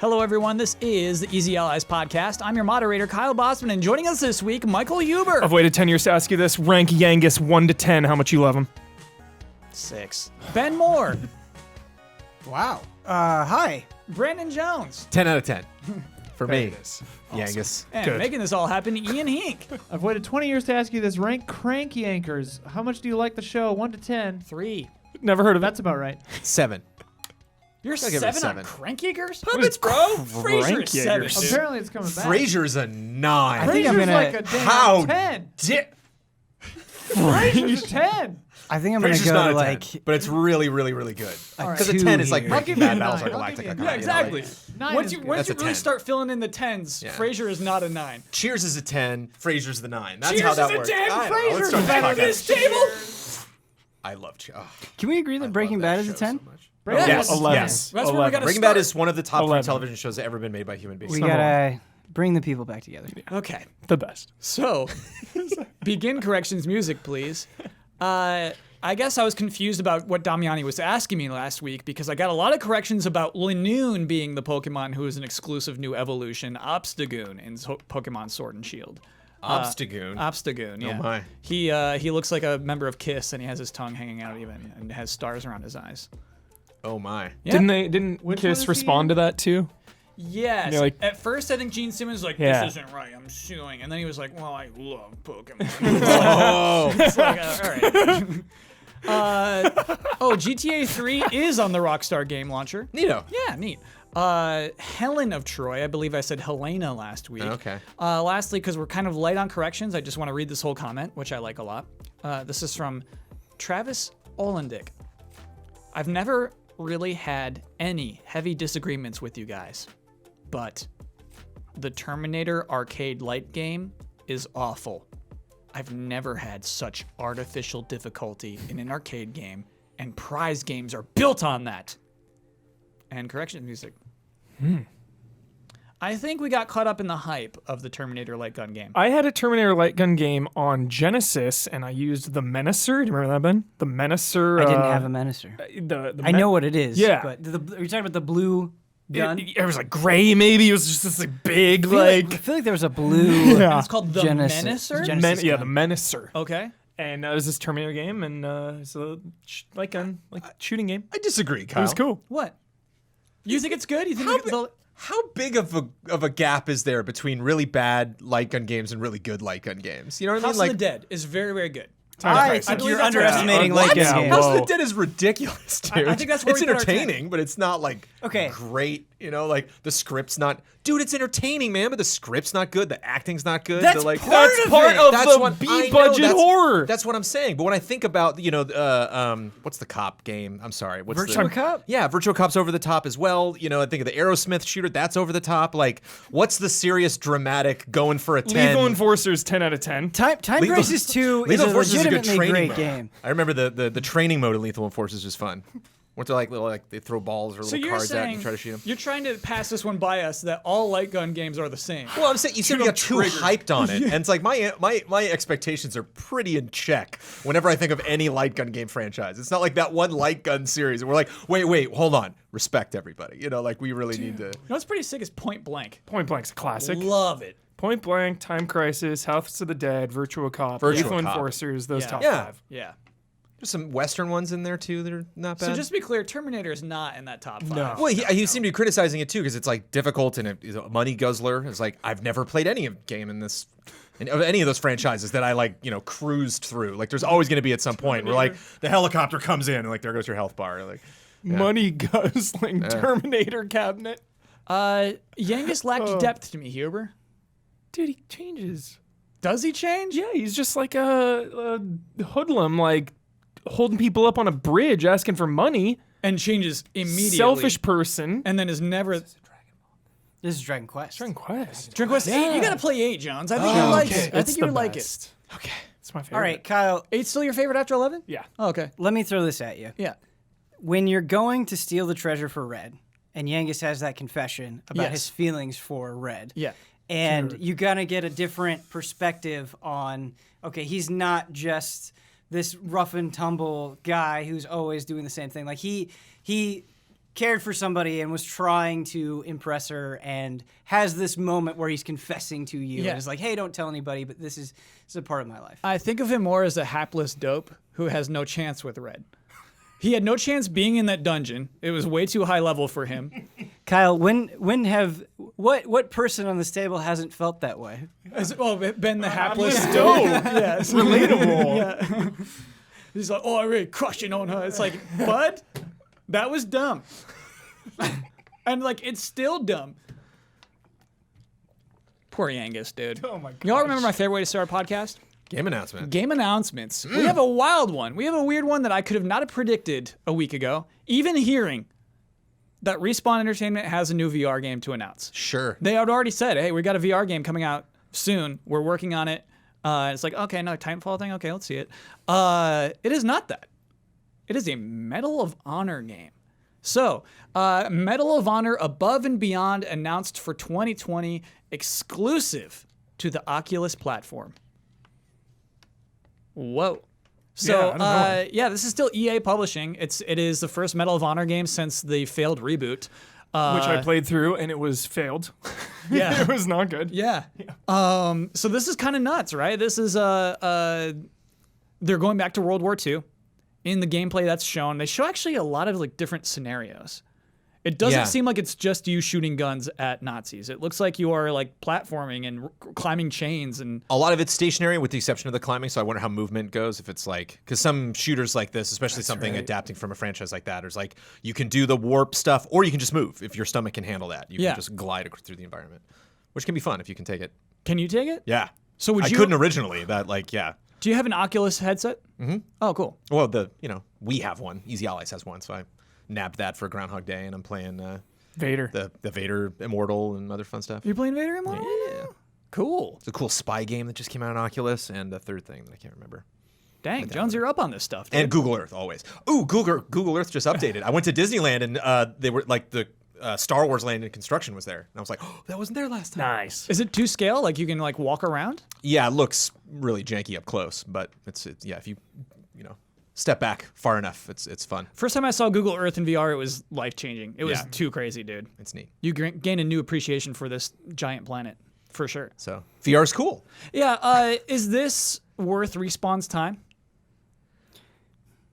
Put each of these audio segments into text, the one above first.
Hello, everyone. This is the Easy Allies podcast. I'm your moderator, Kyle Bosman, and joining us this week, Michael Huber. I've waited 10 years to ask you this. Rank Yangus 1 to 10. How much you love him? 6. Ben Moore. Wow. Hi. Brandon Jones. 10 out of 10. For me. Awesome. Yangus. And Good. making this all happen, Ian Hink. I've waited 20 years to ask you this. Rank Crank Yankers. How much do you like the show? 1 to 10. 3. Never heard of That's about right. 7. You're I'll give it a 7 on 7. Crank-Yakers? Puppets, bro. Frasier is 7. Crank-Yakers? Apparently it's coming back. Frasier's a 9. I think I'm Frasier's gonna- like a damn How 10. Frasier's Frasier's 10. I think I'm gonna not go a to 10, like but it's really, really, really good. a Because a 2 10 is like here. I'll Breaking give you Bad, a Battlestar 9. I'll give Galactica. you a kind of, Yeah, nine. exactly. 9 Once is you good. once That's you a really 10. start filling in the 10s, Yeah. Frasier is not a 9. Cheers is a 10. Frasier's the 9. That's Cheers how that is a works. 10. I don't know. Let's Frasier's start better this than podcast. this table. I love Cheers. Can we agree that Breaking Bad is a 10? Yes. Yes. 11. Yes. That's where we got to Breaking start. Bad is one of the top 3 11. television shows that ever been made by human beings. We number gotta bring the people back together. Okay. the best. So, begin corrections music, please. I guess I was confused about what Damiani was asking me last week because I got a lot of corrections about Linoon being the Pokemon who is an exclusive new evolution, Obstagoon in Pokemon Sword and Shield. Obstagoon. Obstagoon, yeah. Oh my. He looks like a member of Kiss, and he has his tongue hanging out even, and has stars around his eyes. Oh my. Yeah. Didn't Which one is Kiss he respond to that too? Yes. They're like- At first, I think Gene Simmons was like, Yeah. "This isn't right. I'm suing," and then he was like, "Well, I love Pokemon." Oh. It's like, all right. GTA 3 is on the Rockstar game launcher. Neato. Yeah, neat. Helen of Troy, I believe I said Helena last week. Okay. Lastly, because we're kind of light on corrections, I just want to read this whole comment, which I like a lot. This is from Travis Olendick. I've never really had any heavy disagreements with you guys, but the Terminator arcade light game is awful. I've never had such artificial difficulty in an arcade game, and prize games are built on that. And correction music. I think we got caught up in the hype of the Terminator light gun game. I had a Terminator light gun game on Genesis, and I used the Menacer. Do you remember that, Ben? The Menacer. I didn't have a Menacer. I know what it is. Yeah. But are you talking about the blue gun? It was like gray, maybe. It was just this like big, I like. feel like there was a blue Yeah. It's called the Genesis. Menacer? Genesis Yeah, gun. the Menacer. Okay. And it was this Terminator game, and it's a light gun, like shooting game. I disagree, Kyle. It was cool. What? You think it's good? You think How big of a gap is there between really bad light gun games and really good light gun games? You know what I House mean? of the Dead is very, very good. I Christ. think believe you're that's right. underestimating What? light gun Yeah, games. House of Whoa. the Dead is ridiculous, dude. I think that's where it's we put our entertaining, but it's not like Okay. great. You know, like the script's not. Dude, it's entertaining, man, but the script's not good. The acting's not good. That's the, like, part of part it. of That's the what I know, B-budget that's- horror. That's what I'm saying. But when I think about, what's the cop game? I'm sorry. What's Virtua Cop? Yeah, Virtual Cop's over the top as well. You know, I think of the Aerosmith shooter. That's over the top. Like, what's the serious, dramatic, going for a 10? Lethal Enforcer's 10 out of 10. Time Lethal- Crisis 2 is Lethal a Enforcer's a good legitimately training great mode. game. I remember the training mode in Lethal Enforcer is just fun. What's it like? Little, like they throw balls or So little you're cards out and saying you try to shoot them. you're trying to pass this one by us that all light gun games are the same. Well, I'm saying you said we got too hyped on it, and it's like my expectations are pretty in check whenever I think of any light gun game franchise. It's not like that one light gun series, and we're like, wait, hold on, respect everybody. You know, like we really need to. You know what's pretty sick is Point Blank. Point Blank's a classic. Love it. Point Blank, Time Crisis, House of the Dead, Virtua Cop, Virtua Lethal Cop. Enforcers, those Yeah. top Yeah. 5. Yeah. There's some Western ones in there too that are not bad. So just to be clear, Terminator is not in that top 5. No. Well, he seemed to be criticizing it too because it's like difficult and it's a money guzzler. It's like I've never played any game in this, of any of those franchises that I like, cruised through. Like there's always going to be at some point where like the helicopter comes in and like there goes your health bar. Like Money guzzling Terminator cabinet. Yangus lacked depth to me, Huber. Dude, he changes. Does he change? Yeah, he's just like a hoodlum, like holding people up on a bridge asking for money. And changes immediately. Selfish person. And then is never. This is Dragon Quest. Dragon Quest. Dragon Quest 8. You gotta play 8, Jones. I think you like it. I think you would like it. Okay. It's my favorite. All right, Kyle, 8's still your favorite after 11? Yeah. Oh, okay. let me throw this at you. Yeah. When you're going to steal the treasure for Red, and Yangus has that confession about Yes. his feelings for Red. Yeah. And you gotta get a different perspective on, okay, he's not just this rough and tumble guy who's always doing the same thing. Like he cared for somebody and was trying to impress her and has this moment where he's confessing to you. Yeah. And is like, hey, don't tell anybody, but this is a part of my life. I think of him more as a hapless dope who has no chance with Red. He had no chance being in that dungeon. It was way too high level for him. Kyle, what person on this table hasn't felt that way? Ben the hapless dope. Yes. Relatable. Yeah. He's like, oh, I really crushing on her. It's like, bud, that was dumb. And like, it's still dumb. Poor Yangus, dude. Oh my god. Y'all remember my favorite way to start a podcast? Game announcement. Game announcements. We have a wild one. We have a weird one that I could have not have predicted a week ago. Even hearing that Respawn Entertainment has a new VR game to announce. Sure. They had already said, hey, we got a VR game coming out soon. We're working on it. It's like, okay, no, Titanfall thing? Okay, let's see it. It is not that. It is a Medal of Honor game. So, Medal of Honor Above and Beyond announced for 2020, exclusive to the Oculus platform. Whoa. So, this is still EA publishing. It is the first Medal of Honor game since the failed reboot. Which I played through, and it was failed. Yeah. It was not good. Yeah. So this is kind of nuts, right? This is they're going back to World War II. In the gameplay that's shown, they show actually a lot of like different scenarios. It doesn't seem like it's just you shooting guns at Nazis. It looks like you are like platforming and climbing chains and A lot of it's stationary with the exception of the climbing, so I wonder how movement goes. If it's like, because some shooters like this, especially something adapting from a franchise like that, is like you can do the warp stuff or you can just move if your stomach can handle that. You can just glide through the environment, which can be fun if you can take it. Can you take it? Yeah. So would I you? couldn't originally. That like yeah. Do you have an Oculus headset? Mm-hmm. Oh, cool. Well, we have one. Easy Allies has one, so I nabbed that for Groundhog Day, and I'm playing Vader. the Vader Immortal and other fun stuff. You're playing Vader Immortal? Yeah. Cool. It's a cool spy game that just came out on Oculus, and a third thing that I can't remember. Dang, Jones, you're up on this stuff, dude. And Google Earth always. Ooh, Google Earth just updated. I went to Disneyland, and they were like the Star Wars land in construction was there, and I was like, oh, that wasn't there last time. Nice. Is it to scale? Like you can like walk around? Yeah, it looks really janky up close, but it's if you step back far enough, it's fun. First time I saw Google Earth in VR, it was life-changing. It was Yeah. too crazy, dude. It's neat. You gain a new appreciation for this giant planet, for sure. So VR's cool. Yeah, is this worth Respawn's time?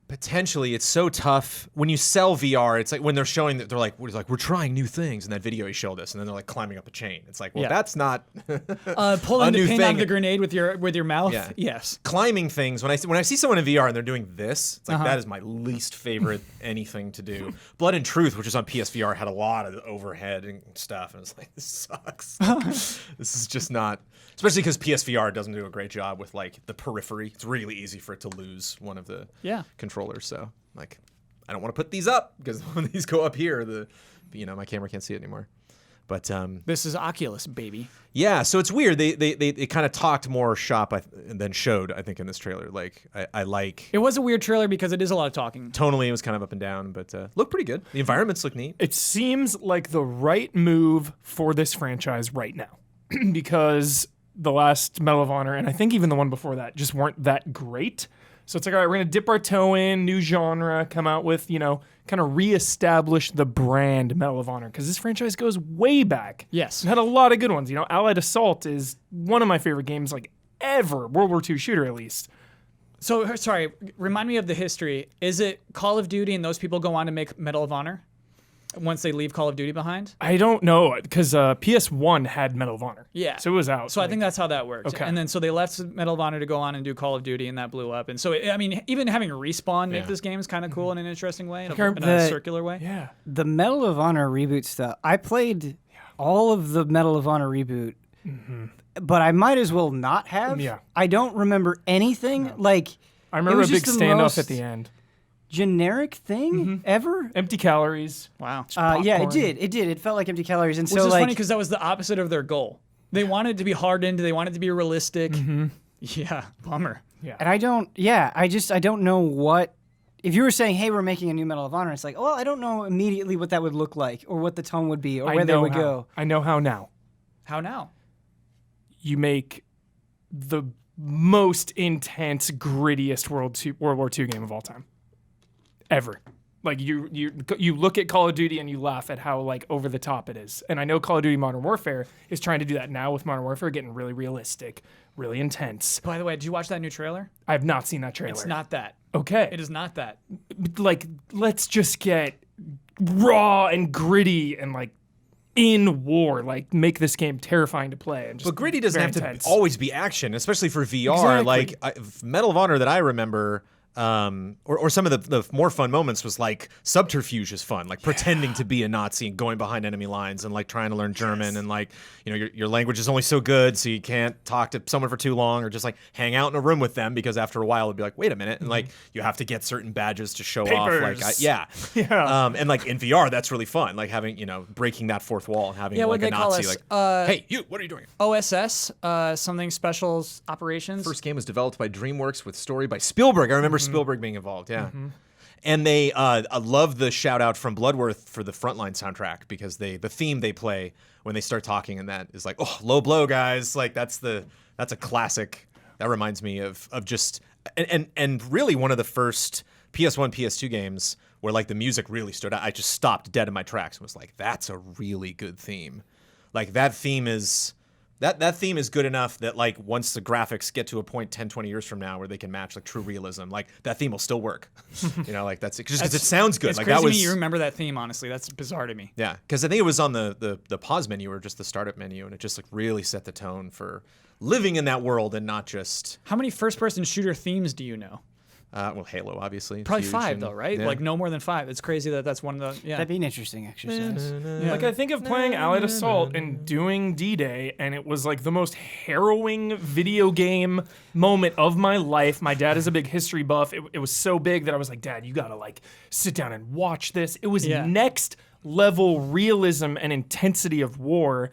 Potentially, it's so tough when you sell VR. It's like when they're showing that they're like, we're trying new things in that video he showed us, and then they're like climbing up a chain. It's like, well, Yeah. that's not Pulling A the new pin out thing. of the grenade with your mouth? Yeah. Yes. climbing things. When I see someone in VR and they're doing this, it's like that is my least favorite anything to do. Blood and Truth, which is on PSVR, had a lot of overhead and stuff, and it's like this sucks. This is just not, especially because PSVR doesn't do a great job with like the periphery. It's really easy for it to lose one of the controllers. So like, I don't want to put these up because when these go up here, my camera can't see it anymore. But This is Oculus, baby. yeah, so it's weird. They kind of talked more shop than showed, I think, in this trailer. Like I like It was a weird trailer because it is a lot of talking. tonally it was kind of up and down, but looked pretty good. The environments look neat. It seems like the right move for this franchise right now because the last Medal of Honor, and I think even the one before that, just weren't that great. So it's like, all right, we're going to dip our toe in, new genre, come out with, kind of reestablish the brand Medal of Honor because this franchise goes way back. Yes. It had a lot of good ones. Allied Assault is one of my favorite games like ever, World War II shooter at least. So, sorry, remind me of the history. Is it Call of Duty and those people go on to make Medal of Honor once they leave Call of Duty behind? I don't know because PS1 had Medal of Honor. Yeah. So it was out. So I think that's how that worked. Okay. And then so they left Medal of Honor to go on and do Call of Duty, and that blew up. And so, I mean, even having Respawn make this game is kind of cool in an interesting way, in a circular way. Yeah. The Medal of Honor reboot stuff, I played all of the Medal of Honor reboot, but I might as well not have. Yeah. I don't remember anything. Like, I remember a was big just the standoff most at the end. generic thing ever. Empty calories. Wow. Yeah, it popcorn. did. It felt like empty calories. And Which so, is like, funny because that was the opposite of their goal. They wanted it to be hardened. They wanted it to be realistic. Yeah, bummer. and I don't know what. If you were saying, hey, we're making a new Medal of Honor, it's like, well, I don't know immediately what that would look like or what the tone would be or where they would go. I know how now. How now? You make the most intense, grittiest World War II game of all time. Ever. Like you look at Call of Duty and you laugh at how like over the top it is. And I know Call of Duty Modern Warfare is trying to do that now with Modern Warfare, getting really realistic, really intense. By the way, did you watch that new trailer? I have not seen that trailer. It's not that. Okay. It is not that. Like, let's just get raw and gritty and like in war, like make this game terrifying to play. And just But gritty doesn't very have intense. to always be action, especially for VR. Exactly. Like Medal of Honor that I remember, or some of the more fun moments was like subterfuge is fun, like pretending to be a Nazi and going behind enemy lines and like trying to learn German and like, you know, your language is only so good, so you can't talk to someone for too long or just like hang out in a room with them because after a while it'd be like, wait a minute, and like you have to get certain badges to show off. Like, Yeah. and like in VR that's really fun, like having, you know, breaking that fourth wall and having Yeah, like what'd a they call Nazi us? like, hey, you, what are you doing? OSS, something specials operations. First game was developed by DreamWorks with story by Spielberg. I remember Spielberg being involved, yeah. And they I love the shout out from Bloodworth for the Frontline soundtrack because the theme they play when they start talking, and that is like, oh, low blow, guys. Like that's a classic. That reminds me of just and really one of the first PS1, PS2 games where like the music really stood out. I just stopped dead in my tracks and was like, that's a really good theme. Like that theme is That theme is good enough that like once the graphics get to a point 10, 20 years from now where they can match like true realism, like that theme will still work. You know, like that's just because it sounds good. It's like crazy that was to me you remember that theme, honestly. That's bizarre to me. yeah, because I think it was on the pause menu or just the startup menu, and it just like really set the tone for living in that world and not just How many first-person shooter themes do you know? well, Halo obviously. Probably huge 5 and- though, right? yeah. Like no more than 5. It's crazy that that's one of the That'd be an interesting exercise. Like I think of playing Allied Assault and doing D-Day, and it was like the most harrowing video game moment of my life. My dad is a big history buff. It was so big that I was like, Dad, you gotta like sit down and watch this. It was Yeah. next level realism and intensity of war.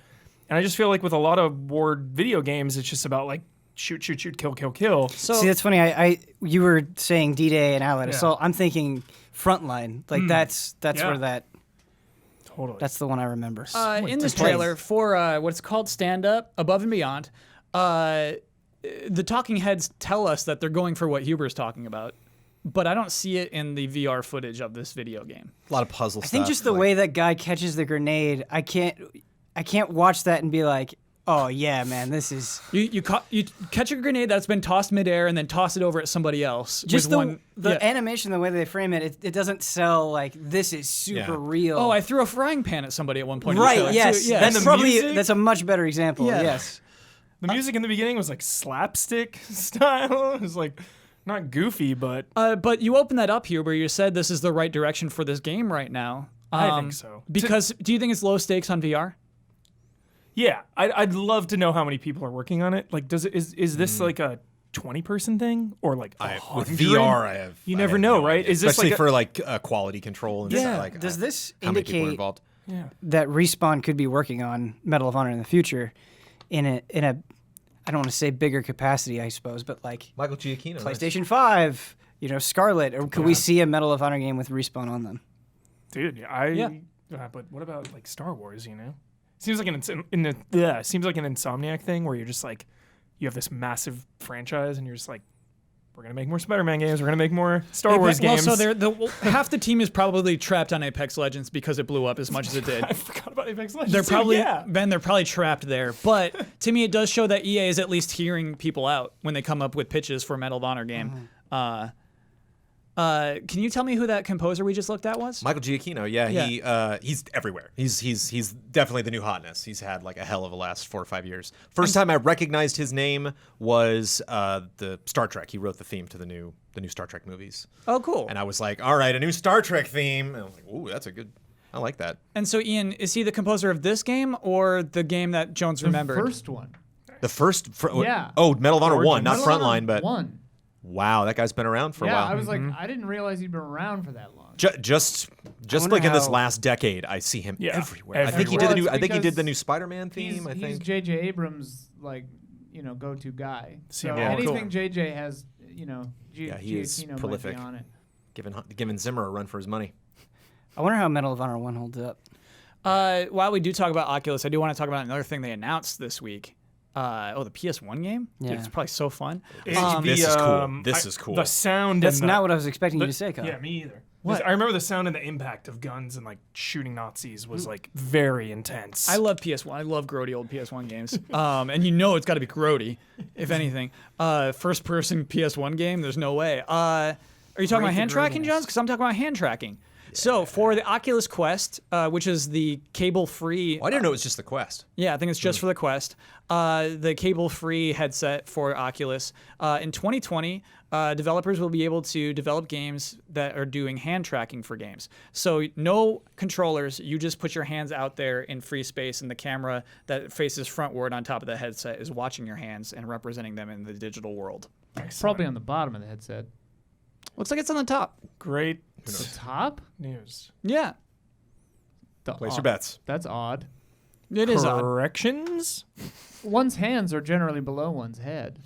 And I just feel like with a lot of war video games, it's just about like shoot, kill. So See, that's funny. You were saying D-Day and Allied Assault. I'm thinking Frontline. Like that's Yeah. where that. Totally. That's the one I remember. in this trailer for what's called Stand Up, Above and Beyond, the talking heads tell us that they're going for what Huber's talking about, but I don't see it in the VR footage of this video game. a lot of puzzle I stuff. think just the like- way that guy catches the grenade, I can't watch that and be like, oh yeah, man, this is You catch a grenade that's been tossed midair and then toss it over at somebody else. just with the yeah. animation, the way they frame it. It doesn't sell like this is super Yeah. real. Oh, I threw a frying pan at somebody at one point. in the right. trailer, Yes, too. Yes. that's And the probably music? that's a much better example. Yeah. Yes. The music in the beginning was like slapstick style. It was like not goofy, but But you opened that up, Huber. You said this is the right direction for this game right now. I think so. Because do you think it's low stakes on VR? yeah, I'd love to know how many people are working on it. Like, is this like a 20-person thing or like with 100? VR, I have. You I never have know, no right? idea. Is this especially like for like quality control and Yeah. stuff? Like, Does this how many people are indicate involved? Yeah. that Respawn could be working on Medal of Honor in the future, in a I don't want to say bigger capacity, I suppose, but like Michael Giacchino. PlayStation 5, Scarlet, or could we see a Medal of Honor game with Respawn on them? Dude, Yeah. But what about like Star Wars? Seems like seems like an Insomniac thing where you're just like, you have this massive franchise and you're just like, we're gonna make more Spider-Man games. We're gonna make more Star Wars games. Well, so half the team is probably trapped on Apex Legends because it blew up as much as it did. I forgot about Apex Legends. They're too, probably yeah. Ben. They're probably trapped there. But to me, it does show that EA is at least hearing people out when they come up with pitches for a Medal of Honor game. Can you tell me who that composer we just looked at was? Michael Giacchino, yeah. He's everywhere. He's definitely the new hotness. He's had like a hell of a last 4 or 5 years. First time I recognized his name was the Star Trek. He wrote the theme to the new Star Trek movies. Oh, cool. And I was like, all right, a new Star Trek theme. And I was like, ooh, that's a good. I like that. And so, Ian, is he the composer of this game or the game that Jones remembered? First one. The first. Yeah. Oh, Medal of Honor 1, not Medal of Honor Frontline, but one. wow, that guy's been around for a Yeah, while. I was like, I didn't realize he'd been around for that long. Just wonder like in this how- last decade, I see him Yeah, everywhere. I think he everywhere. did the new. Well, I think he did the because new Spider-Man theme. I He's think. J.J. Abrams' go-to guy. So Yeah, anything cool. J.J. has, Yeah, he is Giacchino might be prolific. on it. Giving Zimmer a run for his money. I wonder how Medal of Honor 1 holds up. While we do talk about Oculus, I do want to talk about another thing they announced this week. The PS1 game? Dude, Yeah. it's probably so fun. This is cool. This is cool. The sound. That's and not what I was expecting you to say, Kyle. Yeah, me either. What? I remember the sound and the impact of guns and like shooting Nazis was like very intense. I love PS1. I love grody old PS1 games. And you know it's got to be grody, if anything. First person PS1 game, there's no way. Are you talking about hand tracking, Johns? Because I'm talking about hand tracking. So for the Oculus Quest, which is the cable-free... I didn't know it was just the Quest. Yeah, I think it's just for the Quest. The cable-free headset for Oculus. In 2020, developers will be able to develop games that are doing hand tracking for games. So no controllers, you just put your hands out there in free space, and the camera that faces frontward on top of the headset is watching your hands and representing them in the digital world. Probably on the bottom of the headset. Looks like it's on the top. Great The top? news. Yeah, Place your bets. That's odd. it is odd. Corrections? One's hands are generally below one's head.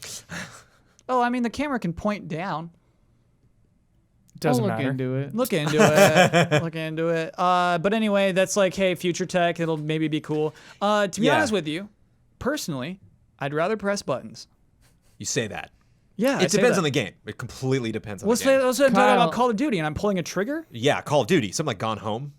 Oh, I mean, the camera can point down. Doesn't I'll look matter. into it. Look into it. Look into it. But anyway, that's like, hey, future tech. It'll maybe be cool. To be honest with you, personally, I'd rather press buttons. You say that. Yeah, It depends on the game. It completely depends on Let's the game. say I'm talking Kyle- about Call of Duty, and I'm pulling a trigger. Yeah, Call of Duty. Something like Gone Home.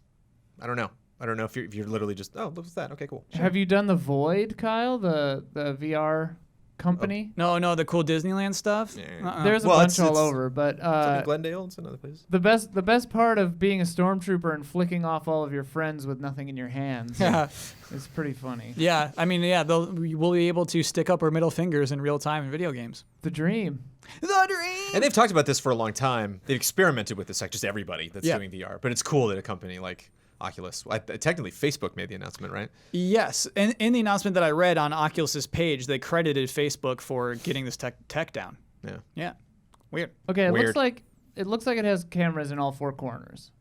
I don't know. If you're literally just, oh, what's that? Okay, cool. Have you done the Void, Kyle? The VR company? No, the cool Disneyland stuff. Yeah. There's a Well, bunch it's- all it's- over, but It's like in Glendale and some other places. the best part of being a stormtrooper and flicking off all of your friends with nothing in your hands Yeah. is pretty funny. Yeah, I mean, yeah, we'll be able to stick up our middle fingers in real time in video games. The dream. The dream. And they've talked about this for a long time. They've experimented with this, like just everybody that's Yeah. doing VR. But it's cool that a company like Oculus, technically Facebook made the announcement, right? Yes, and in the announcement that I read on Oculus's page, they credited Facebook for getting this tech down. Yeah. Yeah, weird. Okay, it Weird. looks like it has cameras in all four corners.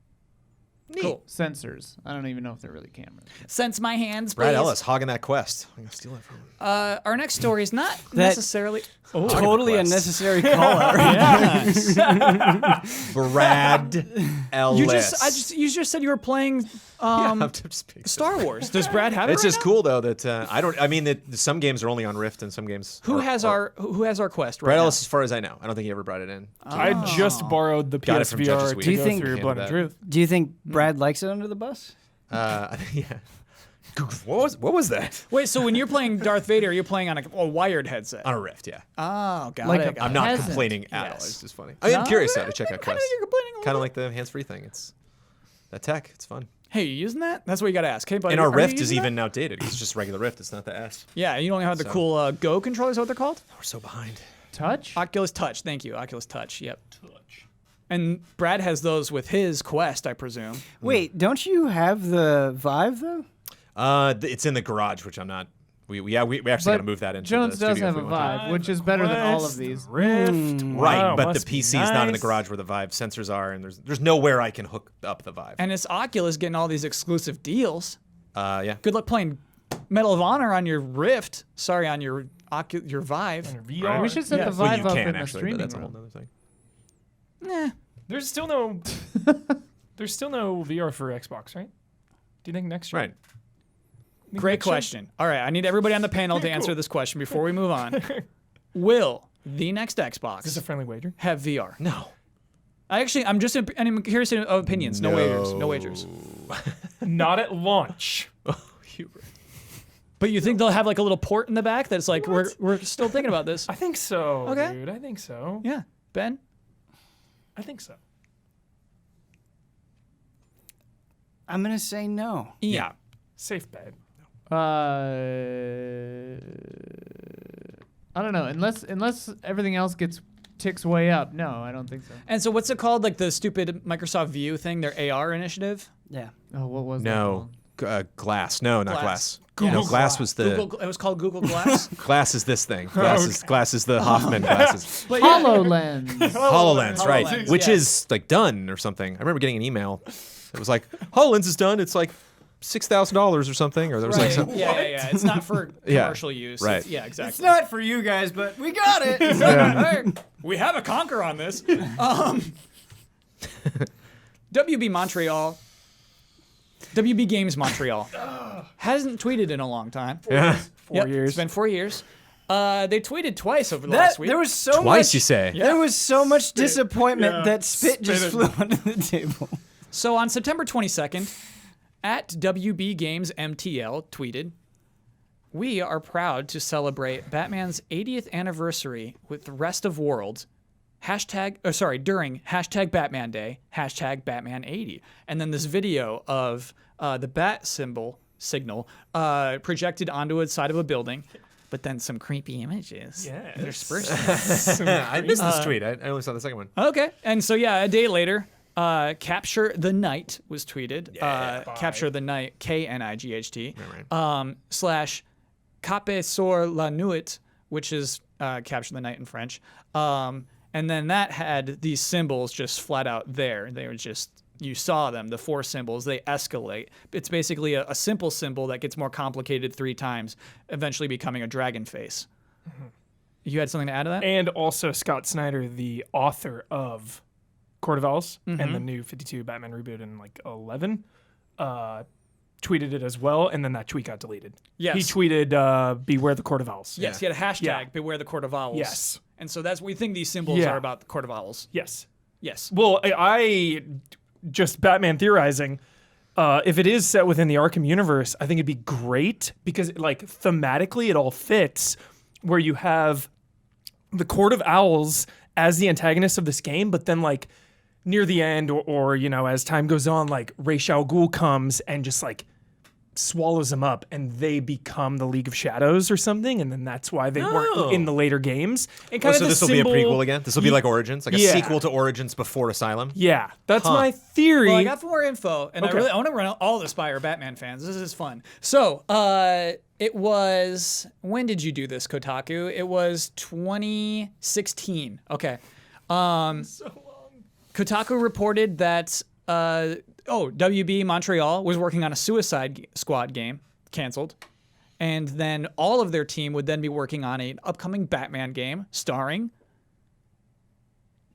Cool. Sensors. I don't even know if they're really cameras. Sense my hands, please. Brad Ellis hogging that Quest. I'm gonna steal that from him. Our next story is not necessarily. Totally Quest. unnecessary call out. Right? Brad Ellis. You just said you were playing I'm just being Star Wars. Does Brad have it? It's right just now? cool though that I don't. I mean that some games are only on Rift and some games. Who are- has are- our Quest right Brad now? Ellis? As far as I know, I don't think he ever brought it in. I just borrowed the Got it from Judge's PSVR Week. to Do you go think- through Handed Blood and that. Truth. Do you think Brad likes it under the bus? Yeah. What was that? Wait, so when you're playing Darth Vader, you're playing on a wired headset. On a Rift, yeah. Oh, got Like it. a- got I'm it. not Peasant. complaining at all. Yes. It's just funny. I am curious though to check out Kinda Quest. you're complaining a little Kind of bit. like the hands-free thing. It's that tech. It's fun. Hey, you using that? That's what you got to ask. Hey, buddy, And our are you Rift is using that? even outdated. It's just regular Rift. It's not the S. Yeah, you don't have the So- cool Go controllers. What they're called? We're so behind. Touch? Oculus Touch. Thank you, Oculus Touch. Yep. Touch. And Brad has those with his Quest, I presume. Wait, don't you have the Vive though? It's in the garage, which I'm not. We actually got to move that into Jones the does studio have if a we want to. Vive, which is better than all of Quest, these. Rift. Right, Wow, but the must be PC is not in the nice. garage where the Vive sensors are, and there's nowhere I can hook up the Vive. And it's Oculus getting all these exclusive deals. Yeah. Good luck playing Medal of Honor on your Rift. Sorry, on your Vive. And VR. We should set the Well, Vive you up can in the actually, but streaming that's a whole room. other thing. Nah. There's still no. There's still no VR for Xbox, right? Do you think next year? Right. Think Great next year? question. All right, I need everybody on the panel to answer this question before we move on. Will the next Is this a Xbox friendly wager? have VR? No. I'm curious of opinions. No wagers. No wagers. Not at launch. But you think they'll have like a little port in the back that's like we're still thinking about this? I think so, Okay. dude. I think so. Yeah, Ben. I think so. I'm gonna say no. Ian. Yeah. Safe bet. I don't know. Unless everything else ticks way up. No, I don't think so. And so what's it called? Like the stupid Microsoft View thing, their AR initiative? Yeah. Oh, what was that No. Glass. No, not Glass. Google No, Glass was the. It was called Google Glass. Glass is this thing. Glass is the Hoffman glasses. But called? yeah, HoloLens. HoloLens, right? HoloLens, Which yes. is like done or something. I remember getting an email. It was like HoloLens is done. It's like $6,000 or something. Or there was like right. some. Yeah. It's not for Yeah, commercial use. right. Yeah, exactly. It's not for you guys, but we got it. Hey, we have a conquer on this. WB Montreal, WB Games Montreal, hasn't tweeted in a long time. Yeah. 4 years. It's been 4 years. They tweeted twice over the last week. There was so Twice, much. you say? There was so much disappointment Yeah. that spit just Spit flew under the table. So on September 22nd, at WB Games MTL tweeted, "We are proud to celebrate Batman's 80th anniversary with the rest of world. During hashtag Batman Day, hashtag Batman 80." And then this video of the bat signal projected onto a side of a building, but then some creepy images interspersed. I missed this tweet. I only saw the second one. Okay, and so a day later, Capture the Night was tweeted. Capture the Night, KNIGHT, slash Cape sur la Nuit, which is Capture the Night in French. And then that had these symbols just flat out there. They were just, you saw them, the 4 symbols, they escalate. It's basically a simple symbol that gets more complicated 3 times, eventually becoming a dragon face. You had something to add to that? And also Scott Snyder, the author of Court of Owls and the new 52 Batman reboot in 11, tweeted it as well, and then that tweet got deleted. Yes. He tweeted, beware the Court of Owls. Yes, he had a hashtag, Beware the Court of Owls. Yes. And so we think these symbols are about the Court of Owls. Yes. Yes. Well, I just Batman theorizing, if it is set within the Arkham universe, I think it'd be great because thematically it all fits, where you have the Court of Owls as the antagonist of this game, but then near the end or as time goes on, Ra's al Ghul comes and just swallows them up and they become the League of Shadows or something, and then that's why they weren't in the later games. And So this will be a prequel again? This will be like Origins? Like a Yeah. sequel to Origins before Asylum? Yeah, that's my theory. Well, I got more info, and I want to run all this by our Batman fans. This is fun. So, it was, when did you do this, Kotaku? It was 2016. Okay. So long. Kotaku reported that WB Montreal was working on a Suicide Squad game, canceled. And then all of their team would then be working on an upcoming Batman game starring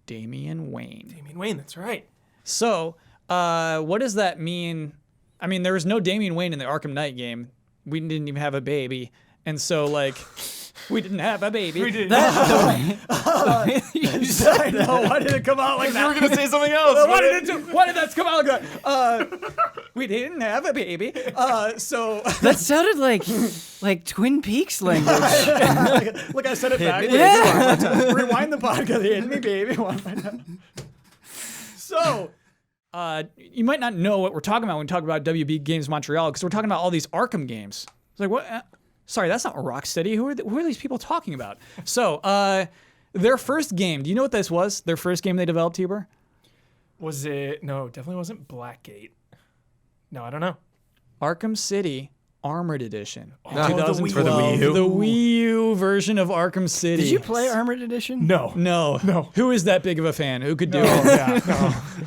Damian Wayne. Damian Wayne, that's right. So, what does that mean? I mean, there was no Damian Wayne in the Arkham Knight game. We didn't even have a baby. And so, we didn't have a baby. We did. I know. Why did it come out like that? You were going to say something else. Why did that come out like that? We didn't have a baby. So That sounded like Twin Peaks language. look, I said it back. Rewind the podcast. Hit me, baby. So, you might not know what we're talking about when we talk about WB Games Montreal, because we're talking about all these Arkham games. It's like, what? Sorry, that's not Rocksteady. Who are these people talking about? So, their first game, do you know what this was? Their first game they developed, Huber? Was it? No, definitely wasn't Blackgate. No, I don't know. Arkham City Armored Edition. In the 2012. For the Wii U? The Wii U version of Arkham City. Did you play Armored Edition? No. No. Who is that big of a fan? Who could do it?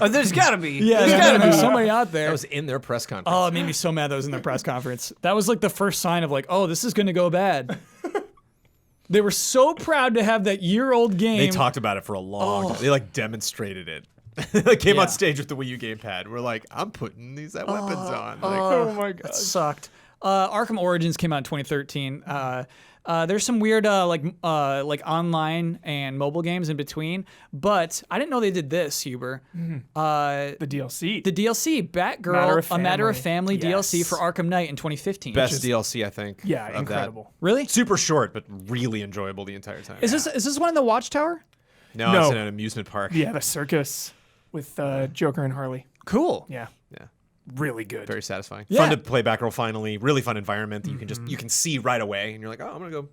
Oh, there's got to be. Yeah, there's gotta be somebody out there. That was in their press conference. Oh, it made me so mad that was in their press conference. That was the first sign of oh, this is going to go bad. They were so proud to have that year-old game. They talked about it for a long time. They demonstrated it. They came on stage with the Wii U gamepad. We're like, I'm putting these weapons on. Oh my god. That sucked. Arkham Origins came out in 2013. There's some weird online and mobile games in between, but I didn't know they did this, Huber. The DLC. The DLC, Batgirl, A Matter of Family Yes. DLC for Arkham Knight in 2015. Best DLC, I think. Yeah, of that. incredible. Really? Super short, but really enjoyable the entire time. Is this one in the Watchtower? No, No. it's in an amusement park. Yeah, the circus with Joker and Harley. Cool. Yeah, Yeah. really good. Very satisfying. Yeah. Fun to play Batgirl finally. Really fun environment that you can see right away, and you're like, oh, I'm gonna go.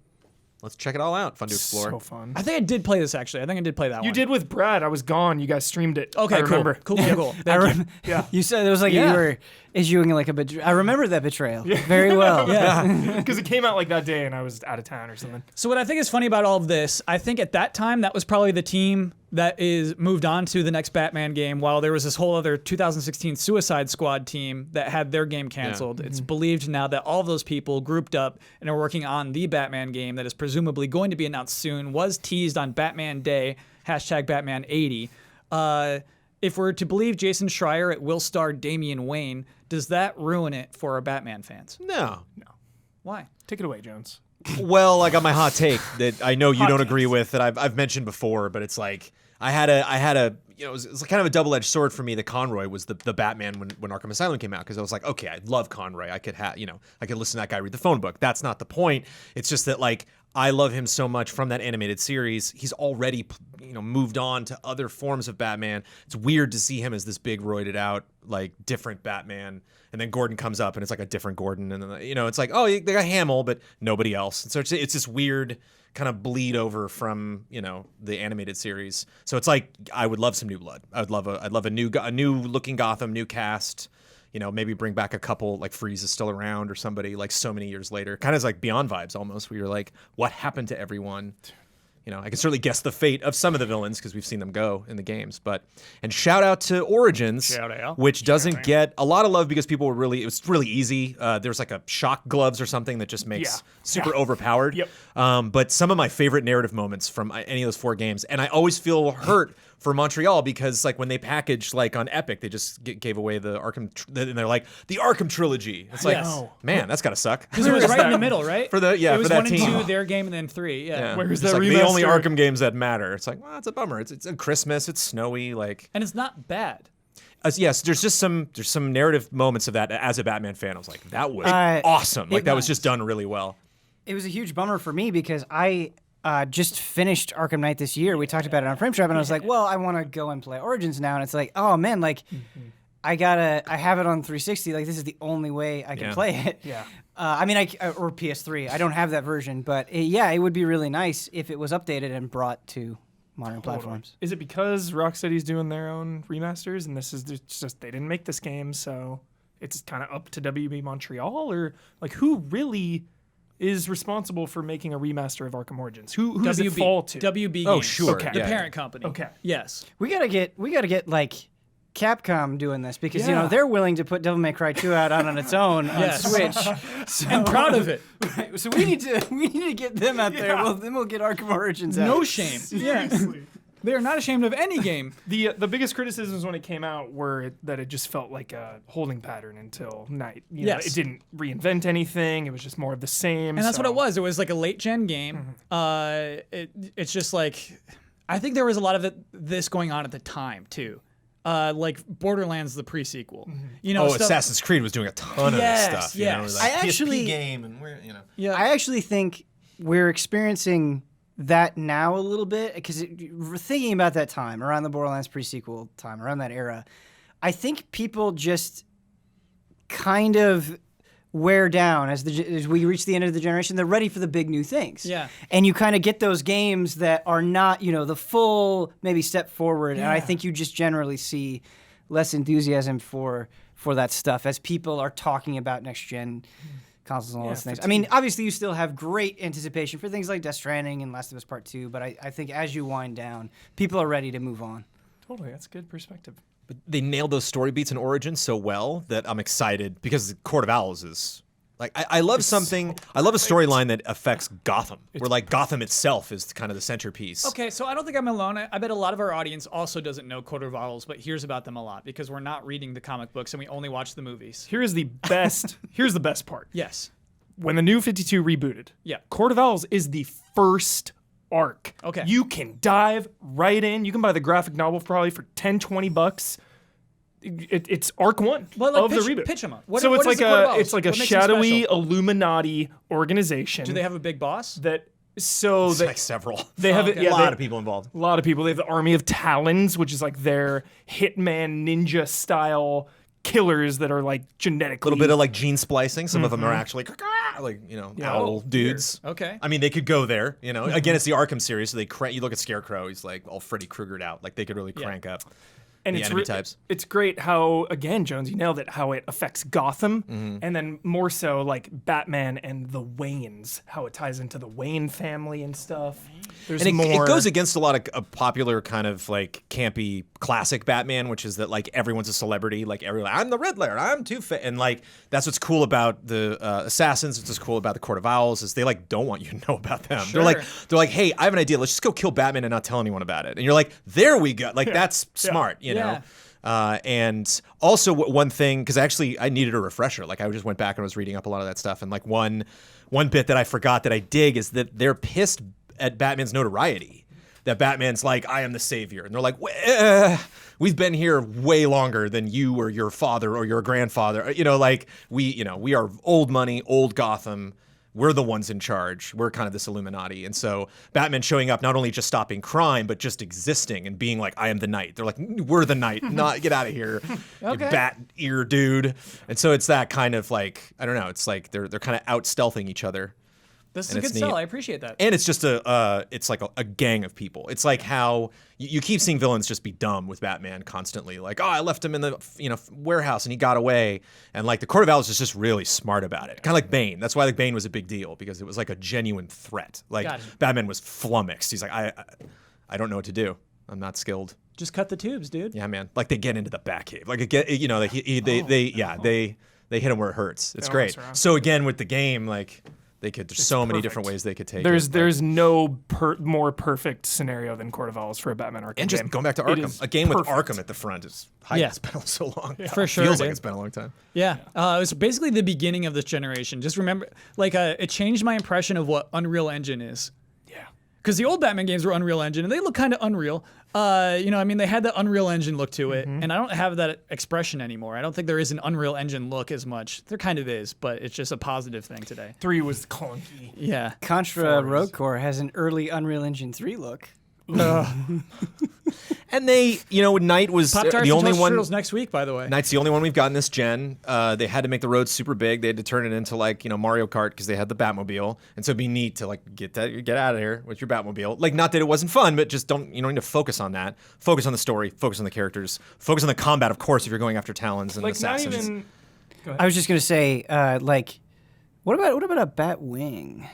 Let's check it all out. Fun to explore. So fun. I think I did play this actually. I think I did play that one. You did with Brad. I was gone. You guys streamed it. Okay, I cool. remember. Cool. Thank you. Yeah. You said it was Yeah. you were issuing a betrayal. I remember that betrayal very well. Yeah. Because it came out that day and I was out of town or something. So what I think is funny about all of this, I think at that time that was probably the team that is moved on to the next Batman game, while there was this whole other 2016 Suicide Squad team that had their game canceled. It's believed now that all of those people grouped up and are working on the Batman game that is presumably going to be announced soon, was teased on Batman Day, hashtag Batman 80. If we're to believe Jason Schreier, it will star Damian Wayne. Does that ruin it for our Batman fans? No. Why? Take it away, Jones. Well, I got my hot take that I know you don't agree with that I've mentioned before, but it's like I had a it was kind of a double-edged sword for me. The Conroy was the Batman when Arkham Asylum came out, because I was like, okay, I love Conroy. I could I could listen to that guy read the phone book. That's not the point. It's just that like I love him so much from that animated series. He's already moved on to other forms of Batman. It's weird to see him as this big roided out like different Batman, and then Gordon comes up and it's like a different Gordon, and then it's like, oh, they got Hamill but nobody else. And so it's this weird kind of bleed over from the animated series. So it's like I would love some new blood. I'd love a new looking Gotham, new cast. Maybe bring back a couple, like Freeze is still around or somebody like so many years later. Kind of like Beyond vibes almost, where you're like, what happened to everyone? I can certainly guess the fate of some of the villains because we've seen them go in the games. And shout out to Origins, which doesn't get a lot of love because it was really easy. There's like a shock gloves or something that just makes super overpowered. Yep. But some of my favorite narrative moments from any of those 4 games, and I always feel hurt for Montreal because like when they packaged like on Epic, they just gave away the Arkham, and they're like the Arkham trilogy. It's like, man, that's gotta suck. Because it was right in the middle, right? It was for that 1 and 2, team. their game, and then 3. Yeah. Where's It's the like the only remaster? Arkham games that matter. It's like, well, it's a bummer. It's Christmas. It's snowy. Like, And it's not bad. yes, there's some narrative moments of that. As a Batman fan, I was like, that was awesome. Like that was just done really well. It was a huge bummer for me because I just finished Arkham Knight this year. We talked about it on Frame Trap, and I was like, well, I want to go and play Origins now. And it's like, oh, man, like, I have it on 360. Like, this is the only way I can play it. Yeah. I mean, or PS3. I don't have that version. But, it would be really nice if it was updated and brought to modern platforms. Is it because Rocksteady's doing their own remasters, and this is just they didn't make this game, so it's kind of up to WB Montreal? Or, like, who really is responsible for making a remaster of Arkham Origins? Who does it fall to? WB Games. Oh, sure. Okay. The Yeah. parent company. Okay. Yes. We gotta get like Capcom doing this because Yeah. they're willing to put Devil May Cry 2 out on its own on Yes. Switch. So, I'm proud of it. So we need to get them out there. Well, then we'll get Arkham Origins out. No shame. Seriously. They are not ashamed of any game. The biggest criticisms when it came out were that it just felt like a holding pattern until Night. Yes. It didn't reinvent anything. It was just more of the same. And that's what so- it was. It was like a late gen game. It's just like, I think there was a lot of this going on at the time too. Like Borderlands, the pre-sequel. Stuff- Assassin's Creed was doing a ton of this stuff. Yes. Like I actually- PSP game, and we're Yeah. I actually think we're experiencing that now a little bit because thinking about that time around the Borderlands pre-sequel time, around that era, I think people just kind of wear down as we reach the end of the generation. They're ready for the big new things. Yeah. And you kind of get those games that are not, the full maybe step forward. And I think you just generally see less enthusiasm for that stuff as people are talking about next gen consoles and all those things. I mean, obviously you still have great anticipation for things like Death Stranding and Last of Us Part 2, but I think as you wind down, people are ready to move on. Totally, that's a good perspective. But they nailed those story beats in Origins so well that I'm excited because Court of Owls is like I love something. I love a storyline that affects Gotham, where like Gotham itself is kind of the centerpiece. Okay, so I don't think I'm alone. I bet a lot of our audience also doesn't know Court of Owls, but hears about them a lot because we're not reading the comic books and we only watch the movies. Here's the best part. Yes. When the new 52 rebooted, Yeah. Court of Owls is the first arc. Okay. You can dive right in. You can buy the graphic novel probably for $10-$20. It's arc 1 Well, like, of the pitch- reboot. pitch 'em up. So what it's is like the Court of a Owls? it's like a What makes them shadowy special? Illuminati organization. Do they have a big boss? that It's they like several. they have okay. it, yeah, a lot they- of people involved. A lot of people. They have the Army of Talons, which is like their hitman ninja style killers that are like genetically A little bit of like gene splicing. Some of them are actually like owl dudes. Okay. I mean, they could go there. Again, it's the Arkham series, so you look at Scarecrow. He's like all Freddy Kruegered out. Like they could really crank up and the it's enemy types. It's great how, again, Jones, you nailed it, how it affects Gotham, and then more so like Batman and the Waynes, how it ties into the Wayne family and stuff. There's And more. it goes against a lot of popular kind of like campy classic Batman, which is that like everyone's a celebrity. Like I'm the Riddler. I'm Two-Face. And like that's what's cool about the Assassins. What's cool about the Court of Owls is they like don't want you to know about them. Sure. They're like, hey, I have an idea. Let's just go kill Batman and not tell anyone about it. And you're like, there we go. Like that's smart. You know. And also one thing, because actually I needed a refresher. Like I just went back and was reading up a lot of that stuff. And like one bit that I forgot that I dig is that they're pissed at Batman's notoriety. That Batman's like, I am the savior. And they're like, we've been here way longer than you or your father or your grandfather. Like we are old money, old Gotham. We're the ones in charge. We're kind of this Illuminati. And so Batman showing up, not only just stopping crime, but just existing and being like, I am the Knight. They're like, we're the Knight. Not get out of here, you bat ear dude. And so it's that kind of like, I don't know. It's like they're kind of out stealthing each other. This is a good sell. I appreciate that. And it's just it's like a gang of people. It's like how you keep seeing villains just be dumb with Batman constantly. Like, I left him in the warehouse and he got away. And like the Court of Owls is just really smart about it. Kind of like Bane. That's why like Bane was a big deal, because it was like a genuine threat. Like Batman was flummoxed. He's like, I don't know what to do. I'm not skilled. Just cut the tubes, dude. Yeah, man. Like they get into the Batcave. Like they hit him where it hurts. It's great. So again with the game, like. There's so many different ways they could take it. There's no more perfect scenario than Court of Owls for a Batman Arkham and just game. going back to Arkham, a game with Arkham at the front is it's been so long. Yeah. For sure, feels like it's been a long time. Yeah, it was basically the beginning of this generation. Just remember, like, it changed my impression of what Unreal Engine is. Yeah, because the old Batman games were Unreal Engine, and they look kind of unreal. They had the Unreal Engine look to it, and I don't have that expression anymore. I don't think there is an Unreal Engine look as much. There kind of is, but it's just a positive thing today. 3 was clunky. Yeah. Contra Rogue Core has an early Unreal Engine 3 look. And they, Knight was the only one. Turtles next week, by the way. Knight's the only one we've gotten this gen. They had to make the roads super big. They had to turn it into like Mario Kart because they had the Batmobile, and so it'd be neat to like get out of here with your Batmobile. Like, not that it wasn't fun, but just don't need to focus on that. Focus on the story. Focus on the characters. Focus on the combat, of course, if you're going after Talons and like assassins. Not even. I was just gonna say, what about a Batwing?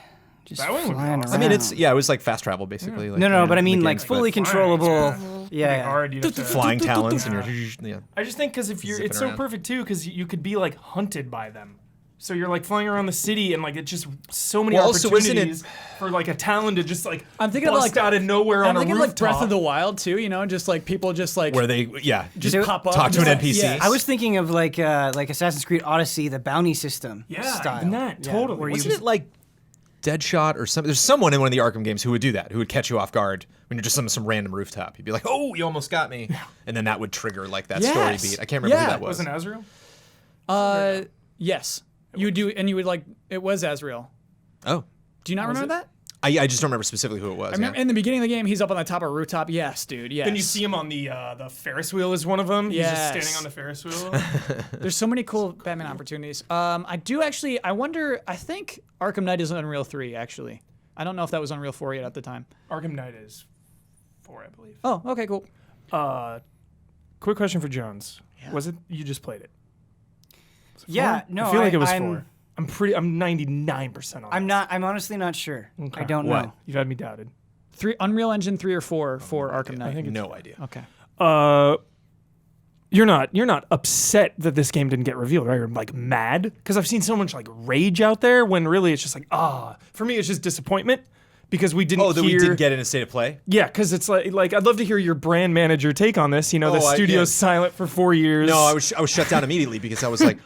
Just Batwing flying would be around. I mean, it was like fast travel basically. Like, No, but I mean the like games, fully but controllable. Yeah. Hard, you'd have to- flying Talons and you're I just think because it's Zipping so around. perfect too, because you could be like hunted by them. So you're like flying around the city, and like it's just so many Well, also, isn't opportunities for like a Talon to just like I'm thinking of bust like out of nowhere on a thinking rooftop. like Breath of the Wild too. Just like people just like where they just pop up. talk to an and NPC. Yeah. I was thinking of like Assassin's Creed Odyssey, the bounty system style. even that, totally. Where Wasn't it like Deadshot or something? There's someone in one of the Arkham games who would do that, who would catch you off guard when you're just on some random rooftop. You'd be like, "Oh, you almost got me," and then that would trigger like that story Yes. beat. I can't remember who Yeah. that was. Wasn't Azrael? Yes. You would do, and you would like it was Azrael. Oh, Do you not remember that? I just don't remember specifically who it was. I remember in the beginning of the game, he's up on the top of a rooftop. Yes, dude. Yes. Then you see him on the Ferris wheel is one of them. He's just Yes. standing on the Ferris wheel. There's so many cool Batman opportunities. I think Arkham Knight is Unreal 3 actually. I don't know if that was Unreal 4 yet at the time. Arkham Knight is 4, I believe. Oh, okay, cool. Quick question for Jones. Was it you just played it? Yeah, no, I feel like it was 4. I'm 99% on I'm honestly not sure. I don't What? know. You've had me doubted. Unreal Engine 3 or 4 for Arkham Knight. I think no idea. Okay. You're not upset that this game didn't get revealed, right? You're like mad because I've seen so much like rage out there when really it's just like for me it's just disappointment because we didn't. Oh, that we didn't get in a state of play. Yeah, because it's like I'd love to hear your brand manager take on this. The studio's silent for 4 years. No, I was shut down immediately because I was like,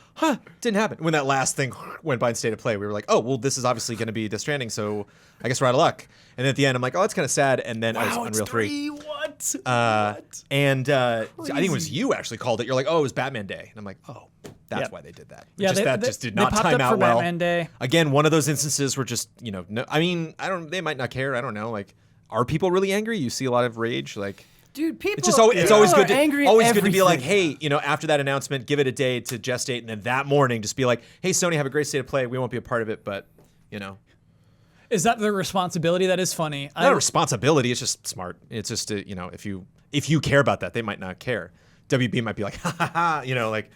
didn't happen. When that last thing went by in state of play, we were like, oh, well, this is obviously going to be Death Stranding, so I guess we're out of luck. And then at the end, I'm like, oh, that's kind of sad. And then I was Unreal 3. What? And I think it was you actually called it. You're like, oh, it was Batman Day. And I'm like, oh, that's why they did that. Yeah, that just did not they popped time up out for well. Batman Day. Again, one of those instances where just, no, I mean, they might not care. I don't know. Like, are people really angry? You see a lot of rage. Like, Dude, people. it's always good to angry always at good to be like, everything. hey, after that announcement, give it a day to gestate, and then that morning, just be like, hey, Sony, have a great state of play. We won't be a part of it, but Is that the responsibility? That is funny. not a responsibility. It's just smart. It's just if you care about that, they might not care. WB might be like, ha ha ha, like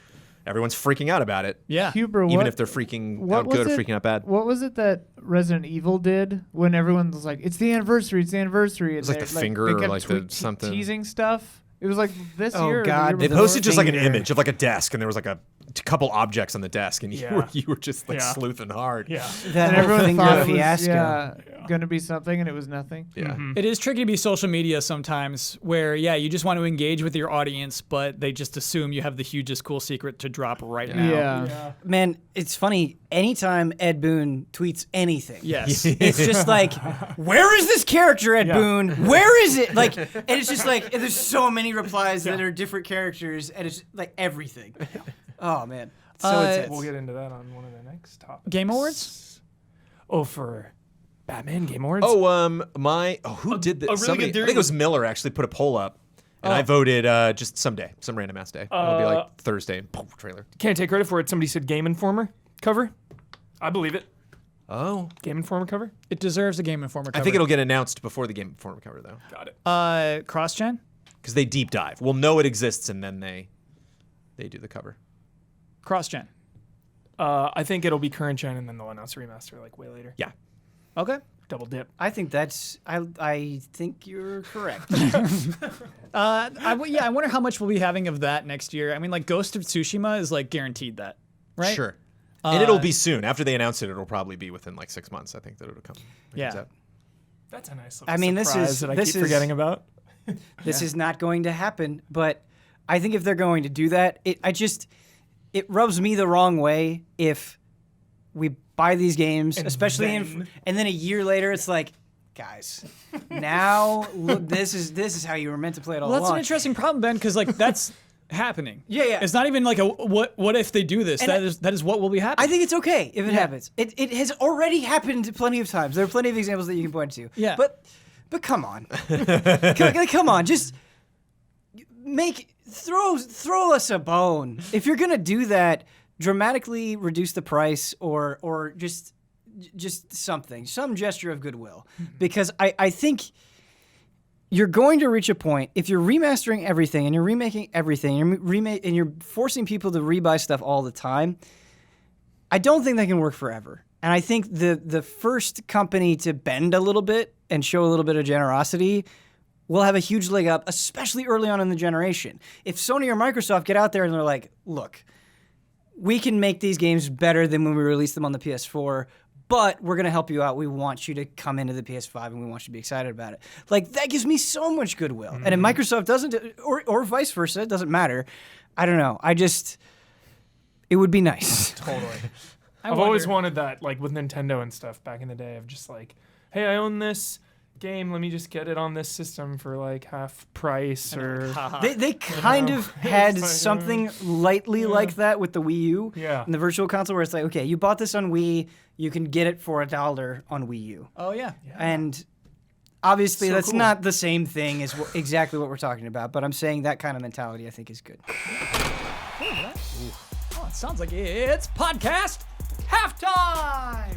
everyone's freaking out about it. Yeah. Huber, Even what- if they're freaking what out good was or it- freaking out bad. What was it that Resident Evil did when everyone was like, "It's the anniversary! It's the anniversary!" was like the finger they or kept like the something. teasing stuff. It was like this Oh, year. or the God. year They before. posted just like an finger. image of like a desk, and there was like a a couple objects on the desk, and you were just like sleuthing hard. Yeah. That And whole everyone finger thought it was fiasco. going to be something, and it was nothing. Yeah. It is tricky to be social media sometimes where, you just want to engage with your audience, but they just assume you have the hugest cool secret to drop right now. Yeah. Man, it's funny. Anytime Ed Boon tweets anything, Yes. it's just like, where is this character, Ed Boon? Where is it? Like, and it's just like, there's so many replies that are different characters, and it's like everything. Oh man, so intense. We'll get into that on one of the next topics. Game Awards? Oh, for Batman Game Awards? Who did this? really Somebody, good theory I think it was Miller actually put a poll up, and I voted just some random ass day. It'll be like Thursday. Trailer. Can't take credit for it. Somebody said Game Informer cover. I believe it. Oh, Game Informer cover. It deserves a Game Informer cover. I think it'll get announced before the Game Informer cover though, Got it. Cross-gen? because they deep dive. We'll know it exists, and then they do the cover. Cross-gen. I think it'll be current gen, and then they'll announce a remaster like way later. Yeah. Okay. Double dip. I think that's. I think you're correct. I wonder how much we'll be having of that next year. I mean, like Ghost of Tsushima is like guaranteed that, right? Sure. And it'll be soon. After they announce it, it'll probably be within like 6 months. I think that it'll come. Yeah. comes out. That's a nice little I mean, this surprise is- that I this keep is- forgetting about. This is not going to happen. But I think if they're going to do that, it rubs me the wrong way if we buy these games, especially and then a year later it's like, guys, now look, this is how you were meant to play it all Well, that's along. an interesting problem, Ben, because like that's happening. Yeah. It's not even like a what if they do this? And That is what will be happening. I think it's okay if it happens. It has already happened plenty of times. There are plenty of examples that you can point to. Yeah. But come on, come on, just throw us a bone. If you're gonna do that, dramatically reduce the price or just something, some gesture of goodwill, because I think you're going to reach a point if you're remastering everything and you're remaking everything and you're forcing people to rebuy stuff all the time. I don't think that can work forever. And I think the first company to bend a little bit and show a little bit of generosity will have a huge leg up, especially early on in the generation. If Sony or Microsoft get out there and they're like, look, we can make these games better than when we released them on the PS4, but we're going to help you out. We want you to come into the PS5 and we want you to be excited about it. Like, that gives me so much goodwill. And if Microsoft doesn't, or vice versa, it doesn't matter. I don't know. It would be nice. Totally. I've always wanted that, like with Nintendo and stuff back in the day, of just like, hey, I own this game, let me just get it on this system for like half price or They kind of had something lightly like that with the Wii U and the Virtual Console, where it's like, okay, you bought this on Wii, you can get it for $1 on Wii U. Oh yeah. And obviously So that's cool. not the same thing as exactly what we're talking about, but I'm saying that kind of mentality I think is good. Oh, it sounds like it's podcast halftime.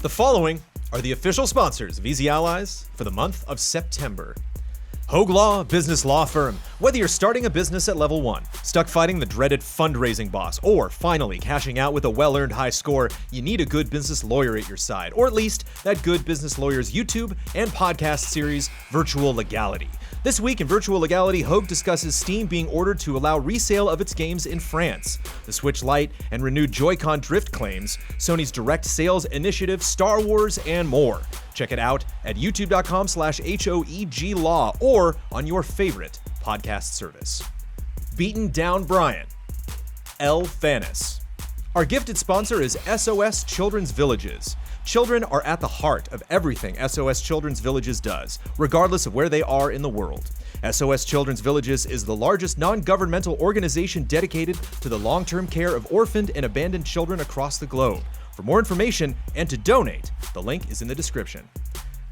The following are the official sponsors of Easy Allies for the month of September. Hogue Law, business law firm. Whether you're starting a business at level 1, stuck fighting the dreaded fundraising boss, or finally cashing out with a well-earned high score, you need a good business lawyer at your side, or at least that Good Business Lawyer's YouTube and podcast series, Virtual Legality. This week in Virtual Legality, Hogue discusses Steam being ordered to allow resale of its games in France, the Switch Lite and renewed Joy-Con drift claims, Sony's direct sales initiative, Star Wars, and more. Check it out at youtube.com/HOEG Law or on your favorite podcast service. Beaten Down Brian. L. Fanis. Our gifted sponsor is SOS Children's Villages. Children are at the heart of everything SOS Children's Villages does, regardless of where they are in the world. SOS Children's Villages is the largest non-governmental organization dedicated to the long-term care of orphaned and abandoned children across the globe. For more information and to donate, the link is in the description.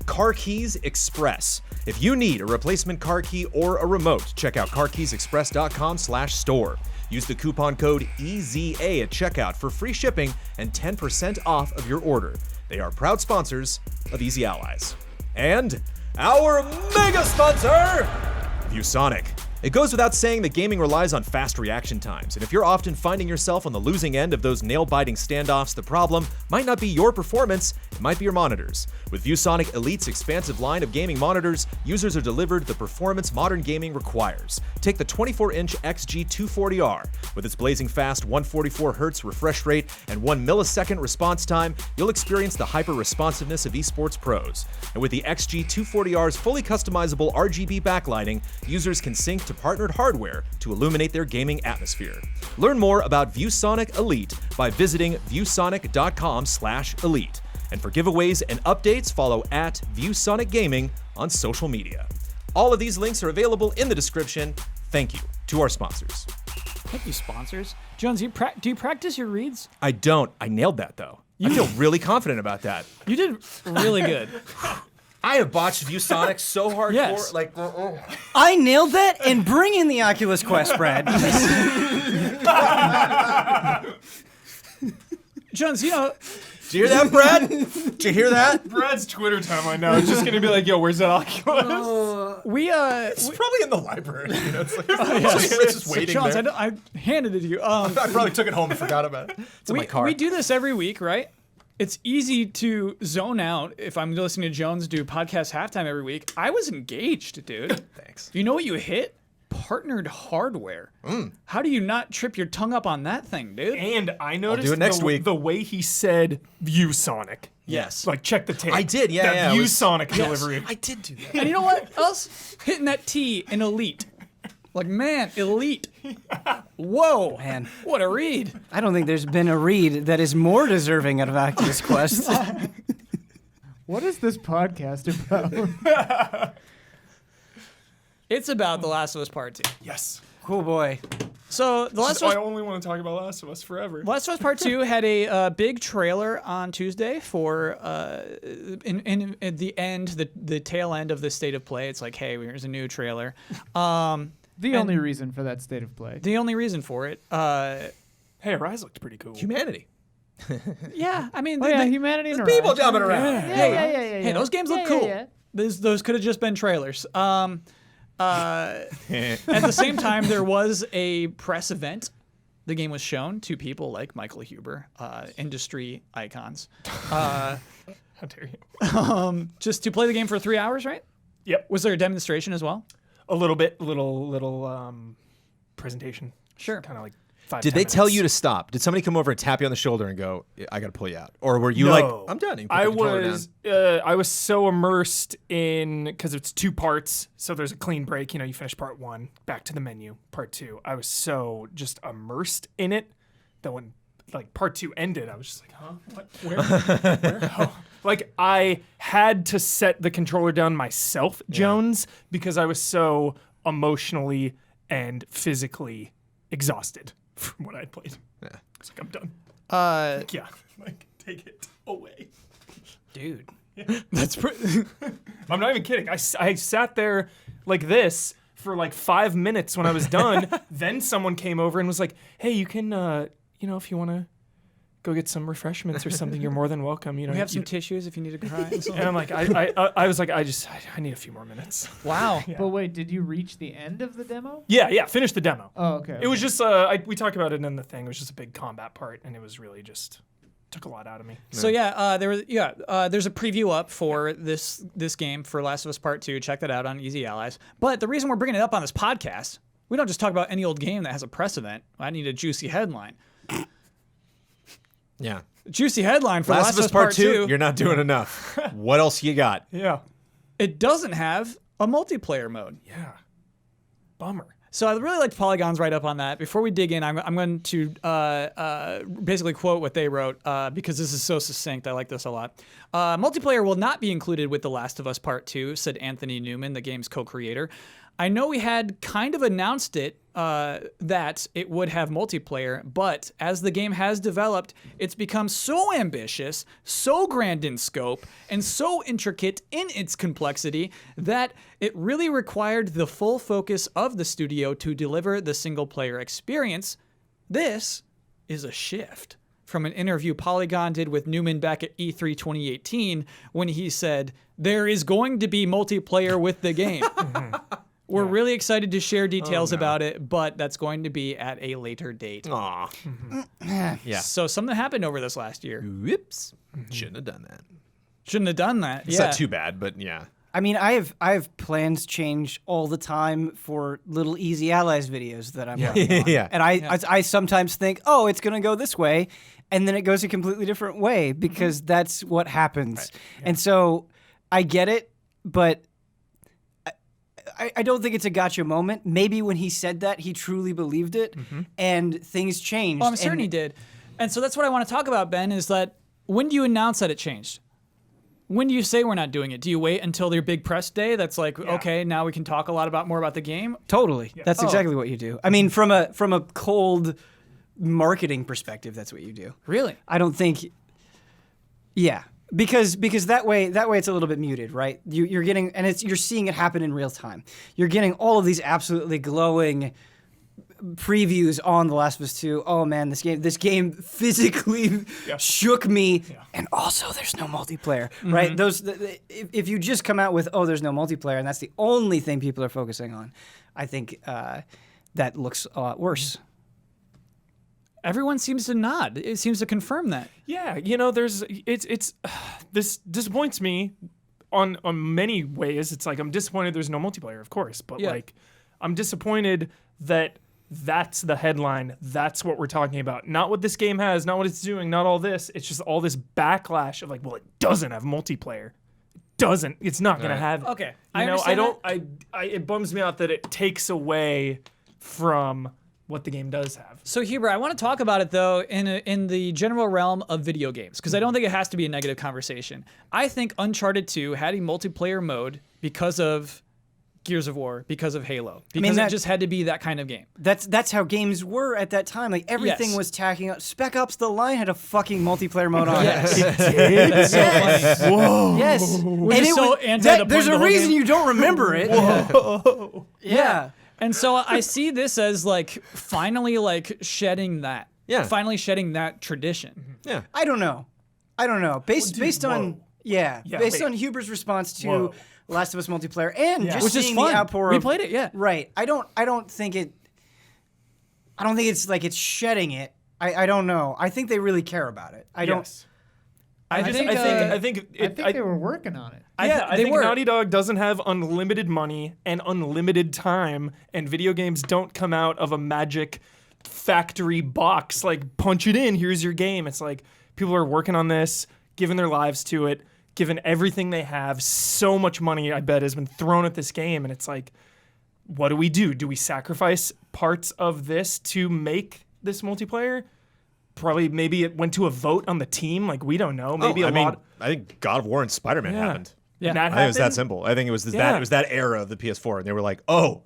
Car Keys Express. If you need a replacement car key or a remote, check out carkeysexpress.com/store. Use the coupon code EZA at checkout for free shipping and 10% off of your order. They are proud sponsors of Easy Allies. And our mega sponsor, ViewSonic. It goes without saying that gaming relies on fast reaction times, and if you're often finding yourself on the losing end of those nail-biting standoffs, the problem might not be your performance, it might be your monitors. With ViewSonic Elite's expansive line of gaming monitors, users are delivered the performance modern gaming requires. Take the 24-inch XG240R. With its blazing fast 144Hz refresh rate and 1 millisecond response time, you'll experience the hyper-responsiveness of esports pros. And with the XG240R's fully customizable RGB backlighting, users can sync to partnered hardware to illuminate their gaming atmosphere. Learn more about ViewSonic Elite by visiting viewsonic.com/elite. And for giveaways and updates, follow at ViewSonic Gaming on social media. All of these links are available in the description. Thank you to our sponsors. Thank you, sponsors. Jones, do you practice your reads? I don't. I nailed that, though. I feel really confident about that. You did really good. I have botched ViewSonic so hardcore. Yes. I nailed that, and bring in the Oculus Quest, Brad. Jones, you know, Did you hear that, Brad? Did you hear that? Brad's Twitter timeline now is just gonna be like, yo, where's that Oculus? It's probably in the library. You know, it's like it's just waiting Jones, there. I handed it to you. I probably took it home and forgot about it. It's in my car. We do this every week, right? It's easy to zone out if I'm listening to Jones do podcast halftime every week. I was engaged, dude. Thanks. You know what you hit? Partnered hardware. How do you not trip your tongue up on that thing, dude? And I noticed do it next week. The way he said ViewSonic. Yes. Like, check the tape. I did, yeah, That yeah, it was- ViewSonic delivery. I did do that. And you know what else? Hitting that T in elite. Like, man, elite. Whoa. Man. What a read. I don't think there's been a read that is more deserving of Oculus Quest. What is this podcast about? It's about The Last of Us Part 2. Yes. Cool boy. So, The Last of I Us only want to talk about Last of Us forever. Last of Us Part 2 had a big trailer on Tuesday for in the end, the tail end of the state of play. It's like, hey, here's a new trailer. The only reason for that state of play. The only reason for it, Hey, Rise looked pretty cool. Humanity. yeah, I mean, Oh yeah, humanity and People Horizon. jumping around. hey, those games look cool. Those could have just been trailers. At the same time, there was a press event. The game was shown to people like Michael Huber, industry icons, How dare you? just to play the game for 3 hours, right? Yep. Was there a demonstration as well? A little bit, little presentation. Sure. Kind of like 5 Did 10 they tell minutes. you to stop? Did somebody come over and tap you on the shoulder and go, I got to pull you out? Or were you No. like, I'm done? You put I the controller down? was so immersed in, because it's 2 parts, so there's a clean break. You know, you finish part 1, back to the menu. Part 2, I was so just immersed in it that when like part 2 ended, I was just like, huh? What? Where? Oh. Like, I had to set the controller down myself, Jones, because I was so emotionally and physically exhausted from what I had played. Yeah. It's like, I'm done. Yeah, like, take it away. Dude. That's pretty. I'm not even kidding. I sat there like this for like 5 minutes when I was done. Then someone came over and was like, hey, you can, if you want to go get some refreshments or something, you're more than welcome. You know, We have some tissues if you need to cry. and I'm like, I was like, I need a few more minutes. Wow. But wait, did you reach the end of the demo? Yeah, finish the demo. Oh, okay. It was just, we talked about it in the thing. It was just a big combat part, and it was really just took a lot out of me. So there's a preview up for this game for Last of Us Part 2. Check that out on Easy Allies. But the reason we're bringing it up on this podcast, we don't just talk about any old game that has a press event. I need a juicy headline. Yeah. Juicy headline for Last of Us Part 2, you're not doing enough. What else you got? Yeah. It doesn't have a multiplayer mode. Yeah. Bummer. So I really liked Polygon's write up on that. Before we dig in, I'm going to basically quote what they wrote because this is so succinct. I like this a lot. Multiplayer will not be included with The Last of Us Part 2, said Anthony Newman, the game's co-creator. I know we had kind of announced it that it would have multiplayer, but as the game has developed, it's become so ambitious, so grand in scope, and so intricate in its complexity that it really required the full focus of the studio to deliver the single-player experience. This is a shift from an interview Polygon did with Newman back at E3 2018 when he said, there is going to be multiplayer with the game. We're really excited to share details about it, but that's going to be at a later date. Aw. Yeah. So something happened over this last year. Whoops. Shouldn't have done that. Shouldn't have done that. It's yeah. not too bad, but yeah. I mean, I have plans change all the time for little Easy Allies videos that I'm working on. Yeah. And I sometimes think, oh, it's going to go this way, and then it goes a completely different way because that's what happens. Right. Yeah. And so I get it, but I don't think it's a gotcha moment. Maybe when he said that, he truly believed it, and things changed. Oh, I'm certain he did. And so that's what I want to talk about, Ben, is that when do you announce that it changed? When do you say we're not doing it? Do you wait until their big press day that's like, okay, now we can talk a lot more about the game? Totally. That's exactly what you do. I mean, from a cold marketing perspective, that's what you do. Really? I don't think. Yeah, because that way it's a little bit muted, right? You're getting, and you're seeing it happen in real time. You're getting all of these absolutely glowing previews on The Last of Us 2. Oh man, this game physically shook me, and also there's no multiplayer, right? If you just come out with there's no multiplayer, and that's the only thing people are focusing on, I think that looks a lot worse. Everyone seems to nod. It seems to confirm that. Yeah, it's this disappoints me on many ways. It's like I'm disappointed there's no multiplayer, of course, but like I'm disappointed that that's the headline. That's what we're talking about. Not what this game has, not what it's doing, not all this. It's just all this backlash of like, well, it doesn't have multiplayer. It's not going to have it. Okay. It bums me out that it takes away from what the game does have. So Huber, I want to talk about it though in the general realm of video games because I don't think it has to be a negative conversation. I think Uncharted 2 had a multiplayer mode because of Gears of War, because of Halo, because it just had to be that kind of game. That's how games were at that time. Like everything was tacking up. Spec Ops: The Line had a fucking multiplayer mode on Yes. it. It did? Yes. Whoa. Yes. Which is so anti there's a reason you don't remember it. Whoa. Yeah. And so I see this as like finally like shedding that. Yeah. Finally shedding that tradition. Yeah. I don't know. Based on wait. Huber's response to Last of Us multiplayer and just Which is seeing fun. the outpour. We played it, yeah. Right. I don't think it's like it's shedding it. I don't know. I think they really care about it. I don't. I think they were working on it. I think Naughty Dog doesn't have unlimited money and unlimited time, and video games don't come out of a magic factory box. Like, punch it in, here's your game. It's like people are working on this, giving their lives to it, giving everything they have. So much money, I bet, has been thrown at this game, and it's like, what do we do? Do we sacrifice parts of this to make this multiplayer? Probably, maybe it went to a vote on the team. Like, we don't know. Maybe I think God of War and Spider-Man happened. Yeah. And that I think it was that happened? simple. I think it was that. It was that era of the PS4, and they were like, "Oh,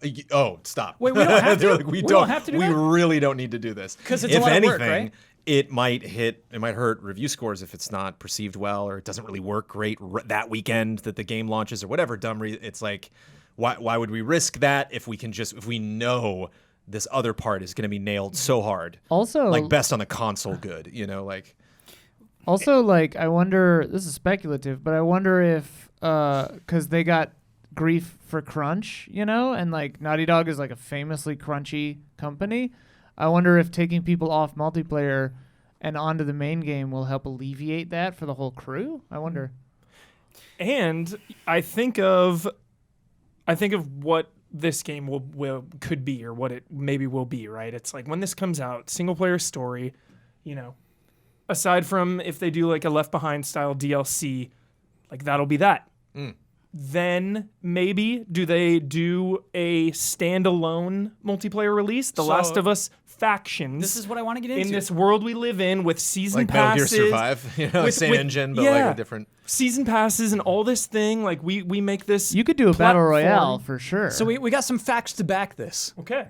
stop! Wait, we don't have They were to? like, We don't have to do We that? really don't need to do this 'Cause it's a if lot of anything, work, right? it might hurt review scores if it's not perceived well, or it doesn't really work great that weekend that the game launches, or whatever dumb reason. It's like, why would we risk that if we know this other part is going to be nailed so hard? Also, Like best on the console, good, like. Also, like, I wonder, this is speculative, but I wonder if, because they got grief for crunch, and like Naughty Dog is like a famously crunchy company. I wonder if taking people off multiplayer and onto the main game will help alleviate that for the whole crew. I wonder. And I think of what this game could be, or what it maybe will be, right? It's like when this comes out, single player story, aside from if they do like a Left Behind style DLC, like that'll be that. Then maybe do they do a standalone multiplayer release? The Last of Us Factions. This is what I want to get into. In this world we live in, with season Like Metal Gear passes. Survive, same engine, but like a different season passes and all this thing. Like we make this. You could do a battle platform. royale for sure. So we got some facts to back this. Okay.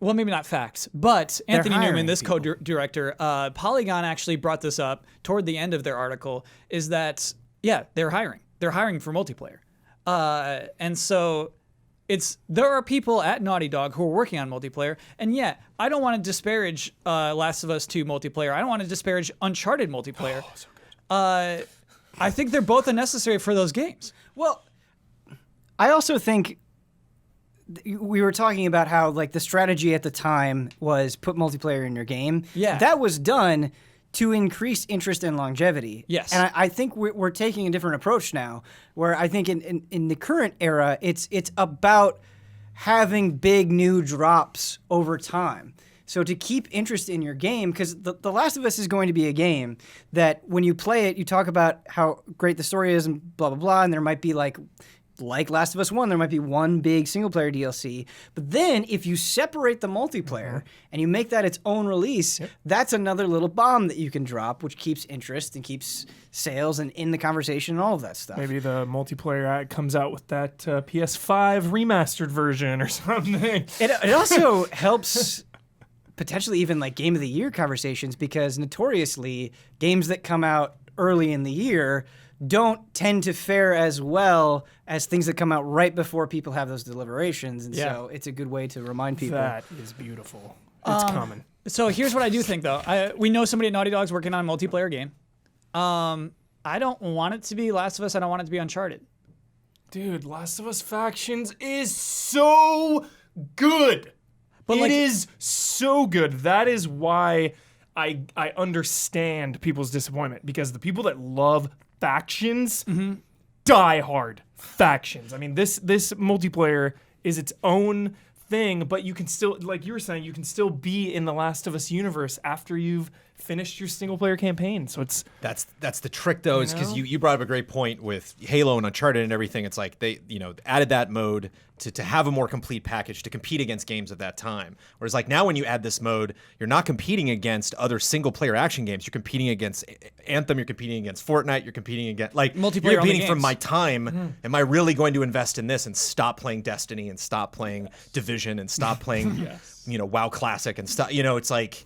Well, maybe not facts, but Anthony hiring Newman, this people. co-director, Polygon actually brought this up toward the end of their article, is that, they're hiring. They're hiring for multiplayer. And so there are people at Naughty Dog who are working on multiplayer. And I don't want to disparage Last of Us 2 multiplayer. I don't want to disparage Uncharted multiplayer. Oh, so good. I think they're both unnecessary for those games. Well, I also think we were talking about how like the strategy at the time was put multiplayer in your game. Yeah. That was done to increase interest and longevity. Yes. And I think we're taking a different approach now, where I think in the current era, it's about having big new drops over time. So to keep interest in your game, because the Last of Us is going to be a game that when you play it, you talk about how great the story is and blah, blah, blah, and there might be like Last of Us 1, there might be one big single-player DLC. But then if you separate the multiplayer and you make that its own release, that's another little bomb that you can drop, which keeps interest and keeps sales and in the conversation and all of that stuff. Maybe the multiplayer comes out with that PS5 remastered version or something. It also helps potentially even like Game of the Year conversations, because notoriously games that come out early in the year don't tend to fare as well as things that come out right before people have those deliberations. And so it's a good way to remind people. That is beautiful. It's coming. So here's what I do think, though. We know somebody at Naughty Dog's working on a multiplayer game. I don't want it to be Last of Us. I don't want it to be Uncharted. Dude, Last of Us Factions is so good. But It is so good. That is why I understand people's disappointment, because the people that love Factions, die hard Factions. I mean, this multiplayer is its own thing, but you can still, like you were saying, you can still be in the Last of Us universe after you've finished your single player campaign. So it's That's the trick, though, is because you brought up a great point with Halo and Uncharted and everything. It's like they added that mode to have a more complete package to compete against games of that time. Whereas like now when you add this mode, you're not competing against other single player action games. You're competing against Anthem. You're competing against Fortnite. You're competing against Multiplayer You're competing only for games. my time. Am I really going to invest in this and stop playing Destiny and stop playing Division and stop playing WoW Classic and stuff? It's like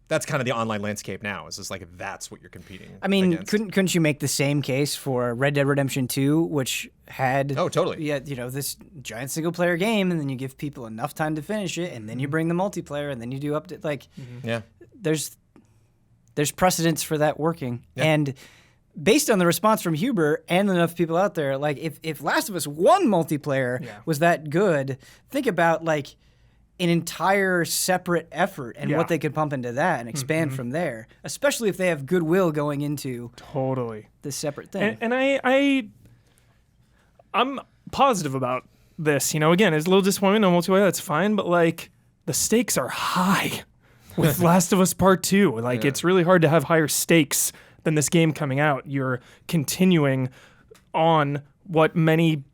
that's kind of the online landscape now. It's just like that's what you're competing. I mean, against. couldn't you make the same case for Red Dead Redemption 2, which had totally. Yeah, this giant single player game, and then you give people enough time to finish it, and then you bring the multiplayer, and then you do update. Like, there's precedence for that working, and based on the response from Huber and enough people out there, like if Last of Us 1 multiplayer was that good, think about like an entire separate effort and what they could pump into that and expand from there, especially if they have goodwill going into the separate thing. And I'm positive about this. Again, it's a little disappointing on multiplayer. That's fine, but like the stakes are high with Last of Us Part 2. Like it's really hard to have higher stakes than this game coming out. You're continuing on what many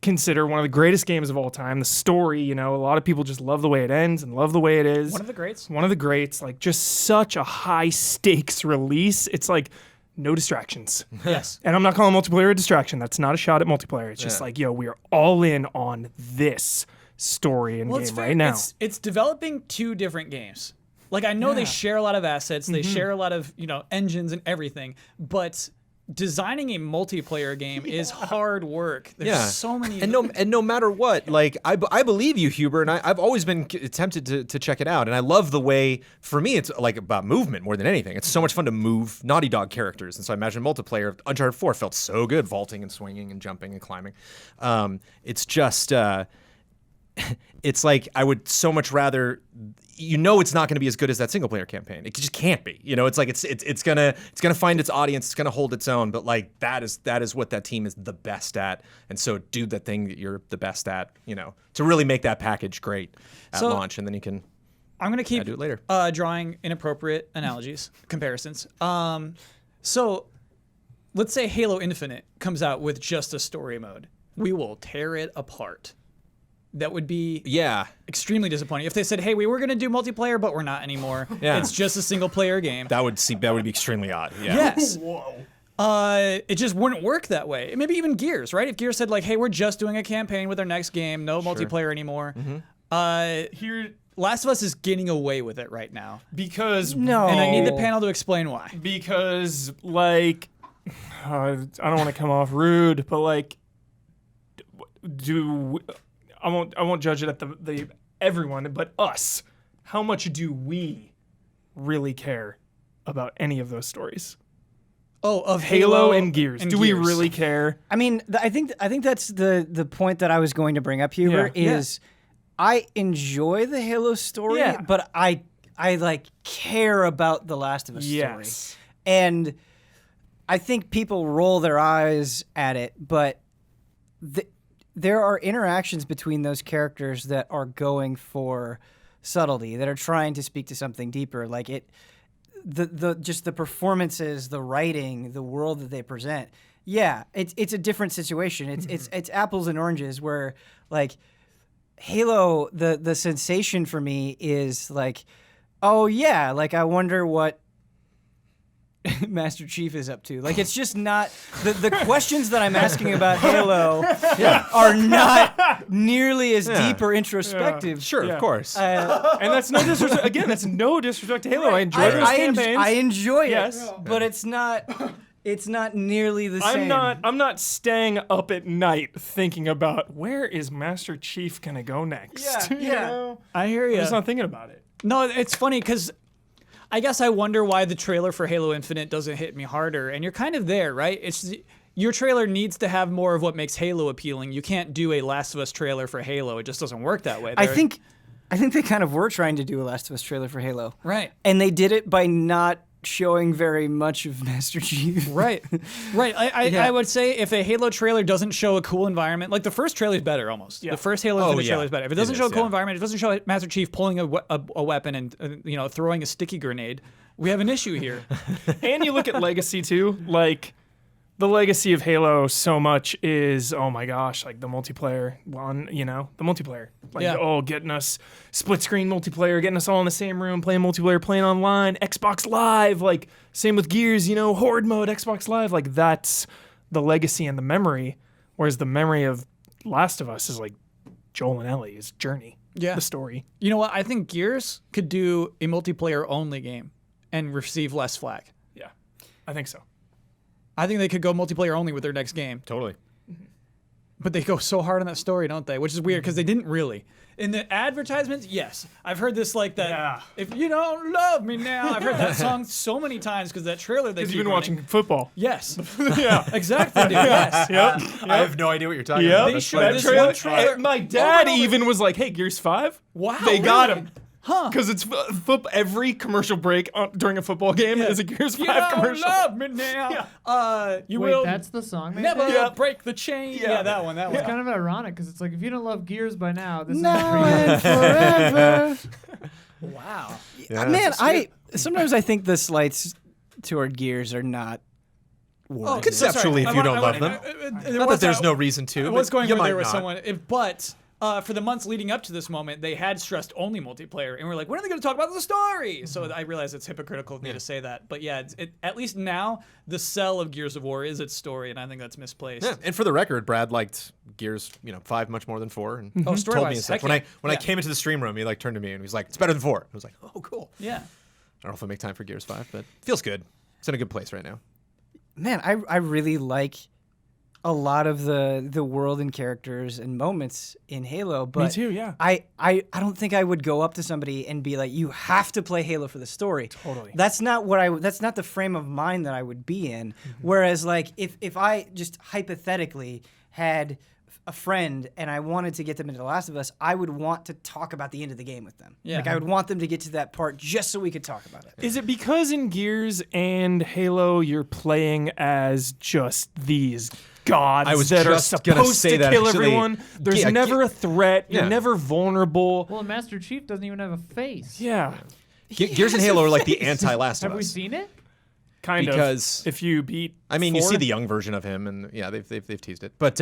consider one of the greatest games of all time. The story, a lot of people just love the way it ends and love the way it is. One of the greats. One of the greats. Like just such a high stakes release. It's like no distractions. Yes. And I'm not calling multiplayer a distraction. That's not a shot at multiplayer. It's just like, we are all in on this story and game right now. It's developing two different games. Like I know they share a lot of assets, they share a lot of engines and everything, but designing a multiplayer game is hard work. There's so many, and no matter what, like I believe you, Huber, and I've always been tempted to check it out, and I love the way. For me, it's like about movement more than anything. It's so much fun to move Naughty Dog characters, and so I imagine multiplayer. Uncharted 4 felt so good, vaulting and swinging and jumping and climbing. It's just. It's like I would so much rather. It's not going to be as good as that single player campaign. It just can't be. It's like it's gonna find its audience. It's gonna hold its own. But like that is what that team is the best at. And so do the thing that you're the best at. To really make that package great at launch, and then you can. I'm gonna keep do it later. Drawing inappropriate analogies, comparisons. So let's say Halo Infinite comes out with just a story mode. We will tear it apart. That would be extremely disappointing. If they said, hey, we were going to do multiplayer, but we're not anymore. It's just a single player game. That would be extremely odd. Yeah. Yes. Whoa. It just wouldn't work that way. Maybe even Gears, right? If Gears said like, hey, we're just doing a campaign with our next game, no multiplayer anymore. Here, Last of Us is getting away with it right now. because And I need the panel to explain why. Because like I don't want to come off rude, but like I won't judge it at the everyone, but us. How much do we really care about any of those stories? Oh, of Halo and Gears. Do we Gears. really care? I mean, I think that's the point that I was going to bring up, Hubert, is I enjoy the Halo story, but I like care about the Last of Us story. And I think people roll their eyes at it, but there are interactions between those characters that are going for subtlety, that are trying to speak to something deeper. Like just the performances, the writing, the world that they present. Yeah, it's a different situation. It's apples and oranges. Where like Halo, the sensation for me is like, oh yeah, like I wonder what Master Chief is up to. Like it's just not the questions that I'm asking about Halo are not nearly as deep or introspective. Sure, of course. And that's no disrespect. Again, that's no disrespect to Halo. I enjoy those campaigns. I enjoy it, Yes. but it's not nearly the same. I'm not staying up at night thinking about where is Master Chief gonna go next. You know? I hear you. I'm just not thinking about it. No, it's funny because I guess I wonder why the trailer for Halo Infinite doesn't hit me harder. And you're kind of there, right? Your trailer needs to have more of what makes Halo appealing. You can't do a Last of Us trailer for Halo. It just doesn't work that way. I think they kind of were trying to do a Last of Us trailer for Halo. Right. And they did it by not showing very much of Master Chief. Right. I would say if a Halo trailer doesn't show a cool environment, like the first trailer is better almost. Yeah. The first Halo Infinite trailer is better. If it doesn't show a cool environment, if it doesn't show Master Chief pulling a weapon and throwing a sticky grenade, we have an issue here. And you look at Legacy too, like the legacy of Halo so much is, oh my gosh, like the multiplayer one, the multiplayer. Like, getting us split screen multiplayer, getting us all in the same room, playing multiplayer, playing online, Xbox Live, like same with Gears, Horde mode, Xbox Live, like that's the legacy and the memory. Whereas the memory of Last of Us is like Joel and Ellie's journey, the story. You know what? I think Gears could do a multiplayer only game and receive less flack. Yeah, I think so. I think they could go multiplayer only with their next game. Totally. But they go so hard on that story, don't they? Which is weird because they didn't really. In the advertisements, yes. I've heard this like that. Yeah. If you don't love me now. I've heard that song so many times because that trailer they keep Because you've been running. watching football. Yes. Yeah. Exactly, dude. Yes. Yep. I have no idea what you're talking about. They That's showed fine. this Trailer- one trailer. My dad over and over. even was like, hey, Gears 5? Wow, They got really? him. Huh. Because it's every commercial break during a football game is a Gears 5 You don't commercial. love me now. You Wait, will that's the song they never picked? break the chain. Yeah, that one. It's kind of ironic because it's like if you don't love Gears by now, this Now is for you. and forever. Wow. Yeah, Man, that's sometimes I think the slights toward Gears are not warranted. Conceptually, if you don't love them. Not that there's no reason to. I was but going you where might there was not. someone. But for the months leading up to this moment, they had stressed only multiplayer, and we're like, when are they going to talk about the story? So I realize it's hypocritical of me to say that, but yeah, at least now the sell of Gears of War is its story, and I think that's misplaced. Yeah, and for the record, Brad liked Gears, 5 much more than 4, and told me story-wise, and stuff. heck When I yeah. came into the stream room, he turned to me and he was like, "It's better than 4." I was like, "Oh, cool." Yeah. I don't know if I make time for Gears 5, but feels good. It's in a good place right now. Man, I really like a lot of the world and characters and moments in Halo, but Me too, yeah. I don't think I would go up to somebody and be like, "You have to play Halo for the story." Totally. That's not that's not the frame of mind that I would be in. Whereas, like, if I just hypothetically had a friend and I wanted to get them into The Last of Us, I would want to talk about the end of the game with them. Yeah. Like, I would want them to get to that part just so we could talk about it. Is it because in Gears and Halo you're playing as just these gods I was that are just gonna supposed say to that, kill actually. everyone? There's Yeah, never a threat. Yeah. You're never vulnerable. Well, Master Chief doesn't even have a face. Yeah, Gears and Halo are like the anti-Last of Have we Us. seen it? kind Because- of. If you beat, I mean, you 4, see the young version of him, and yeah, they've teased it. But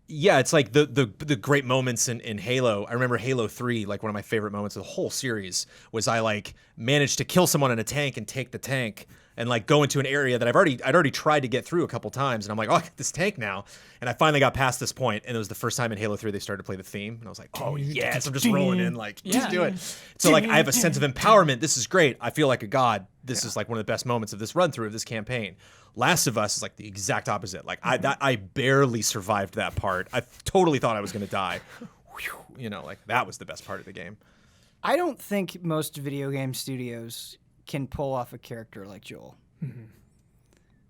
yeah, it's like the great moments in Halo. I remember Halo 3, like one of my favorite moments of the whole series was I like managed to kill someone in a tank and take the tank and like go into an area that I'd already tried to get through a couple times, and I'm like, oh, I got this tank now, and I finally got past this point, and it was the first time in Halo 3 they started to play the theme, and I was like, oh yes, I'm just rolling in, like, just do it. So like I have a sense of empowerment. This is great. I feel like a god. This is like one of the best moments of this run through of this campaign. Last of Us is like the exact opposite. Like I barely survived that part. I totally thought I was gonna die. Whew, like that was the best part of the game. I don't think most video game studios can pull off a character like Joel.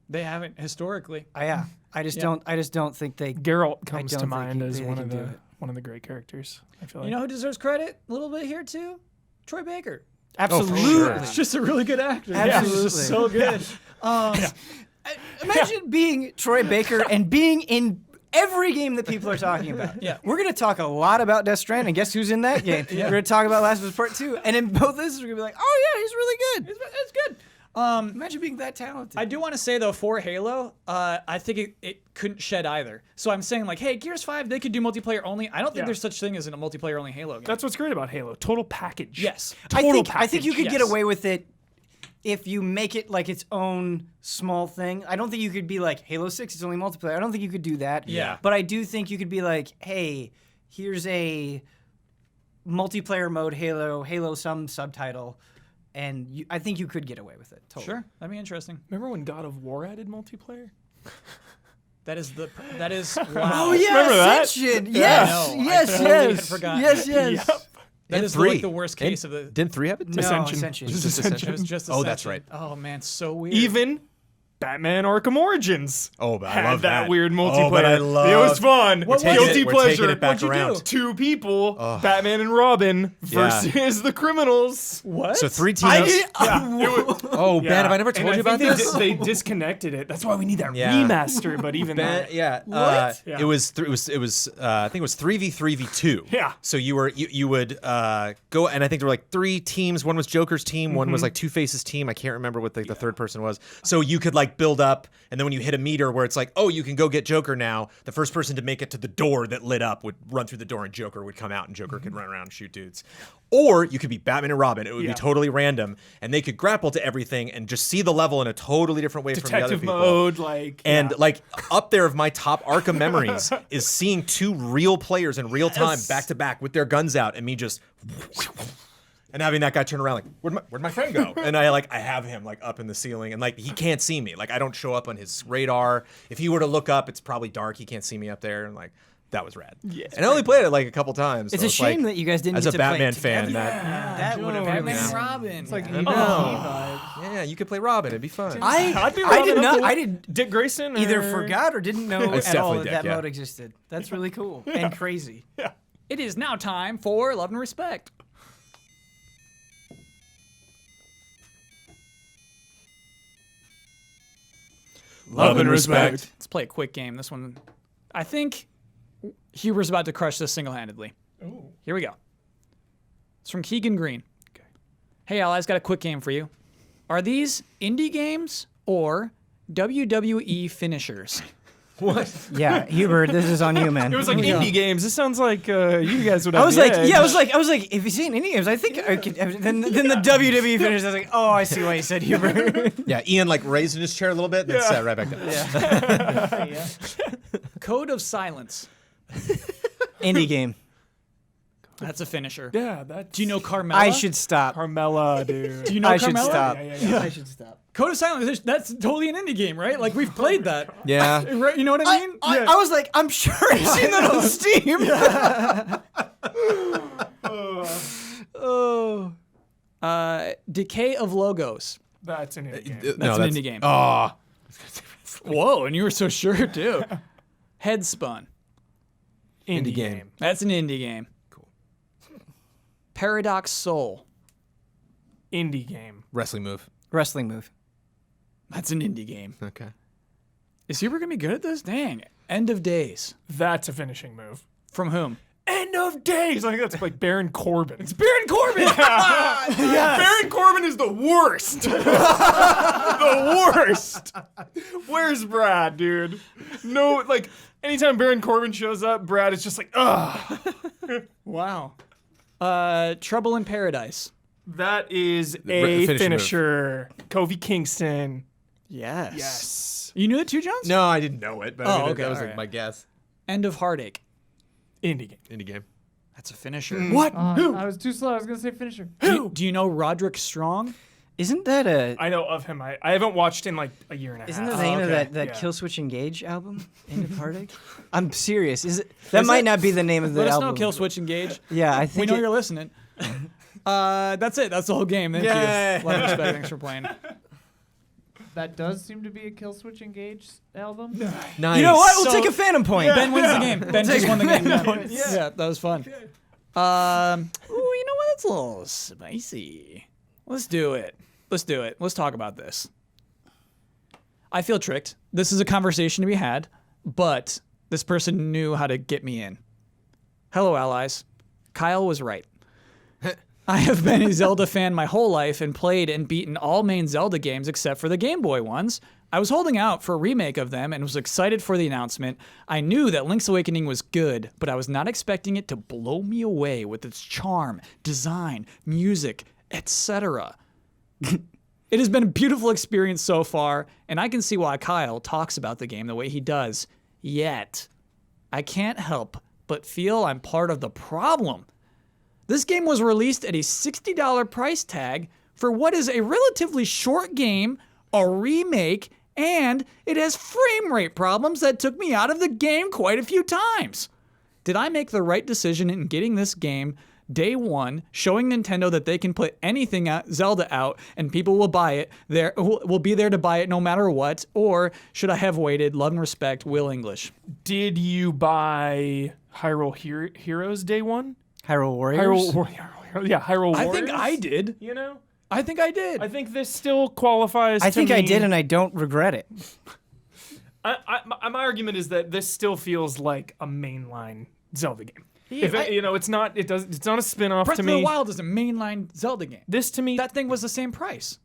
They haven't historically. Yeah. I just don't think they. Geralt comes don't to think mind as they one can of do the it. one of the great characters. I feel like. You know who deserves credit a little bit here too? Troy Baker. Absolutely. sure. He's just a really good actor. Absolutely. He's just so good. Imagine being Troy Baker and being in every game that people are talking about. Yeah. We're going to talk a lot about Death Stranding. Guess who's in that game? We're going to talk about Last of Us Part 2. And in both this, we're going to be like, oh, yeah, he's really good. It's good. Imagine being that talented. I do want to say though, for Halo, I think it couldn't shed either. So I'm saying like, hey, Gears 5, they could do multiplayer only. I don't think there's such thing as a multiplayer only Halo game. That's what's great about Halo. Total package. Yes. I think you could get yes. away with it if you make it like its own small thing. I don't think you could be like Halo 6, it's only multiplayer. I don't think you could do that. Yeah. But I do think you could be like, hey, here's a multiplayer mode Halo some subtitle, and I think you could get away with it. Totally. Sure, that'd be interesting. Remember when God of War added multiplayer? That is wow. Oh yeah, Remember that? Ascension. Yeah, Yes, I know. I yes, totally yes, had forgotten. yes, Yep. yes. That And is 3. like the worst case of the. Didn't 3 have it? No, Ascension. Ascension. Just It Ascension. was just Oh, that's Ascension. right. Oh man, so weird. Even Batman Arkham Origins. Oh, but I had love that. weird multiplayer. Oh, but I love. It was fun. What was Guilty it? We're pleasure. taking it back What'd you around. do? 2 people, Batman and Robin versus the criminals. What? So 3 teams. I did. Oh, Ben, have I never And told you think about this? They disconnected it. That's why we need that Yeah. remaster. But even Ben, that, yeah. What? Yeah. It was. I think it was 3v3v2. Yeah. So you would go, and I think there were like 3 teams. One was Joker's team. One was like Two-Face's team. I can't remember what the third person was. So you could like build up, and then when you hit a meter where it's like, oh, you can go get Joker now. The first person to make it to the door that lit up would run through the door, and Joker would come out, and Joker could run around and shoot dudes. Or you could be Batman and Robin. It would be totally random, and they could grapple to everything and just see the level in a totally different way from the other detective people. mode, like And like up there of my top Arkham memories is seeing 2 real players in real time back to back with their guns out, and me just and having that guy turn around like, where'd my friend go? And I have him like up in the ceiling, and like he can't see me. Like I don't show up on his radar. If he were to look up, it's probably dark. He can't see me up there, and like that was rad. Yeah. And I only played it like a couple times. It's so a shame that you guys didn't as get a to play Batman it fan. together. That That would have Batman been. and Robin. It's like yeah. yeah, you could play Robin. It'd be fun. I'd be I did Robin not. up to I did Dick Grayson. either or- forgot or didn't know It's at all definitely that Dick, yeah. mode existed. That's really cool and crazy. It is now time for Love and Respect. Love and respect. Let's play a quick game. This one, I think Huber's about to crush this single-handedly. Ooh. Here we go. It's from Keegan Green. Okay. Hey, Al, I've got a quick game for you. Are these indie games or WWE finishers? Yeah, Hubert, this is on you, man. It was like indie games. This sounds like you guys would have I was the like, edge. yeah, I was like, if you've seen indie games, I think I could. Then the WWE finish. I was like, oh, I see why you said Hubert. Yeah, Ian like raised in his chair a little bit, and then sat right back down. Code of Silence. Indie game. That's a finisher. Yeah, that's. Do you know Carmella? I should stop. Carmella, dude? Do you know I Carmella? should stop. Yeah. I should stop. Code of Silence. That's totally an indie game, right? Like we've played that. Yeah. Right? You know what I mean? I was like, I'm sure I've seen that on Steam. Decay of Logos. That's an indie game. That's an indie game. Oh, Whoa, and you were so sure too. Headspun. Indie game. That's an indie game. Cool. Paradox Soul. Indie game. Wrestling move. Wrestling move. That's an indie game. Okay. Is Huber gonna be good at this? Dang. End of Days. That's a finishing move. From whom? End of days. Like that's like Baron Corbin. It's Baron Corbin. Baron Corbin is the worst. The worst. Where's Brad, dude? No, like anytime Baron Corbin shows up, Brad is just like, ugh. Wow. Trouble in Paradise. That is a finishing finisher. Kofi Kingston. Yes. Yes. You knew it too, Jones? No, I didn't know it, but I Oh, mean, okay, that was all like right. my guess. End of Heartache. Indie game. Indie game. That's a finisher. What? I was too slow. I was gonna say finisher. Do you know Roderick Strong? Isn't that a? I know of him. I haven't watched in like a year and a half. Isn't that the name of that Yeah. Kill Switch Engage album? End of Heartache. I'm serious. Is it? That might not be the name of the Let us album. know, Kill Switch Engage. Yeah, I We think know you're listening. That's it. That's the whole game. Thank Yay. you. Love and respect. Thanks for playing. that does seem to be a Kill Switch Engage album. Nice. You know what? We'll So- take a Phantom point. Ben wins the game. Ben just won the game. Yeah, that was fun. Ooh, you know what? It's a little spicy. Let's do it. Let's talk about this. I feel tricked. This is a conversation to be had, but this person knew how to get me in. Hello, allies. Kyle was right. I have been a Zelda fan my whole life and played and beaten all main Zelda games except for the Game Boy ones. I was holding out for a remake of them and was excited for the announcement. I knew that Link's Awakening was good, but I was not expecting it to blow me away with its charm, design, music, etc. It has been a beautiful experience so far, and I can see why Kyle talks about the game the way he does. Yet, I can't help but feel I'm part of the problem. This game was released at a $60 price tag for what is a relatively short game, a remake, and it has frame rate problems that took me out of the game quite a few times. Did I make the right decision in getting this game day one, showing Nintendo that they can put anything out, Zelda out, and people will buy it? Will be there to buy it no matter what, or should I have waited? Love and respect, Will English. Did you buy Hyrule Heroes day one? Hyrule Warriors. Hyrule Warriors. I think I did. You know? I think I did. I think this still qualifies. I think I me. did, and I don't regret it. My argument is that this still feels like a mainline Zelda game. It's not. It's not a spin-off Breath to of me. the Wild is a mainline Zelda game. This to me. That thing was the same price.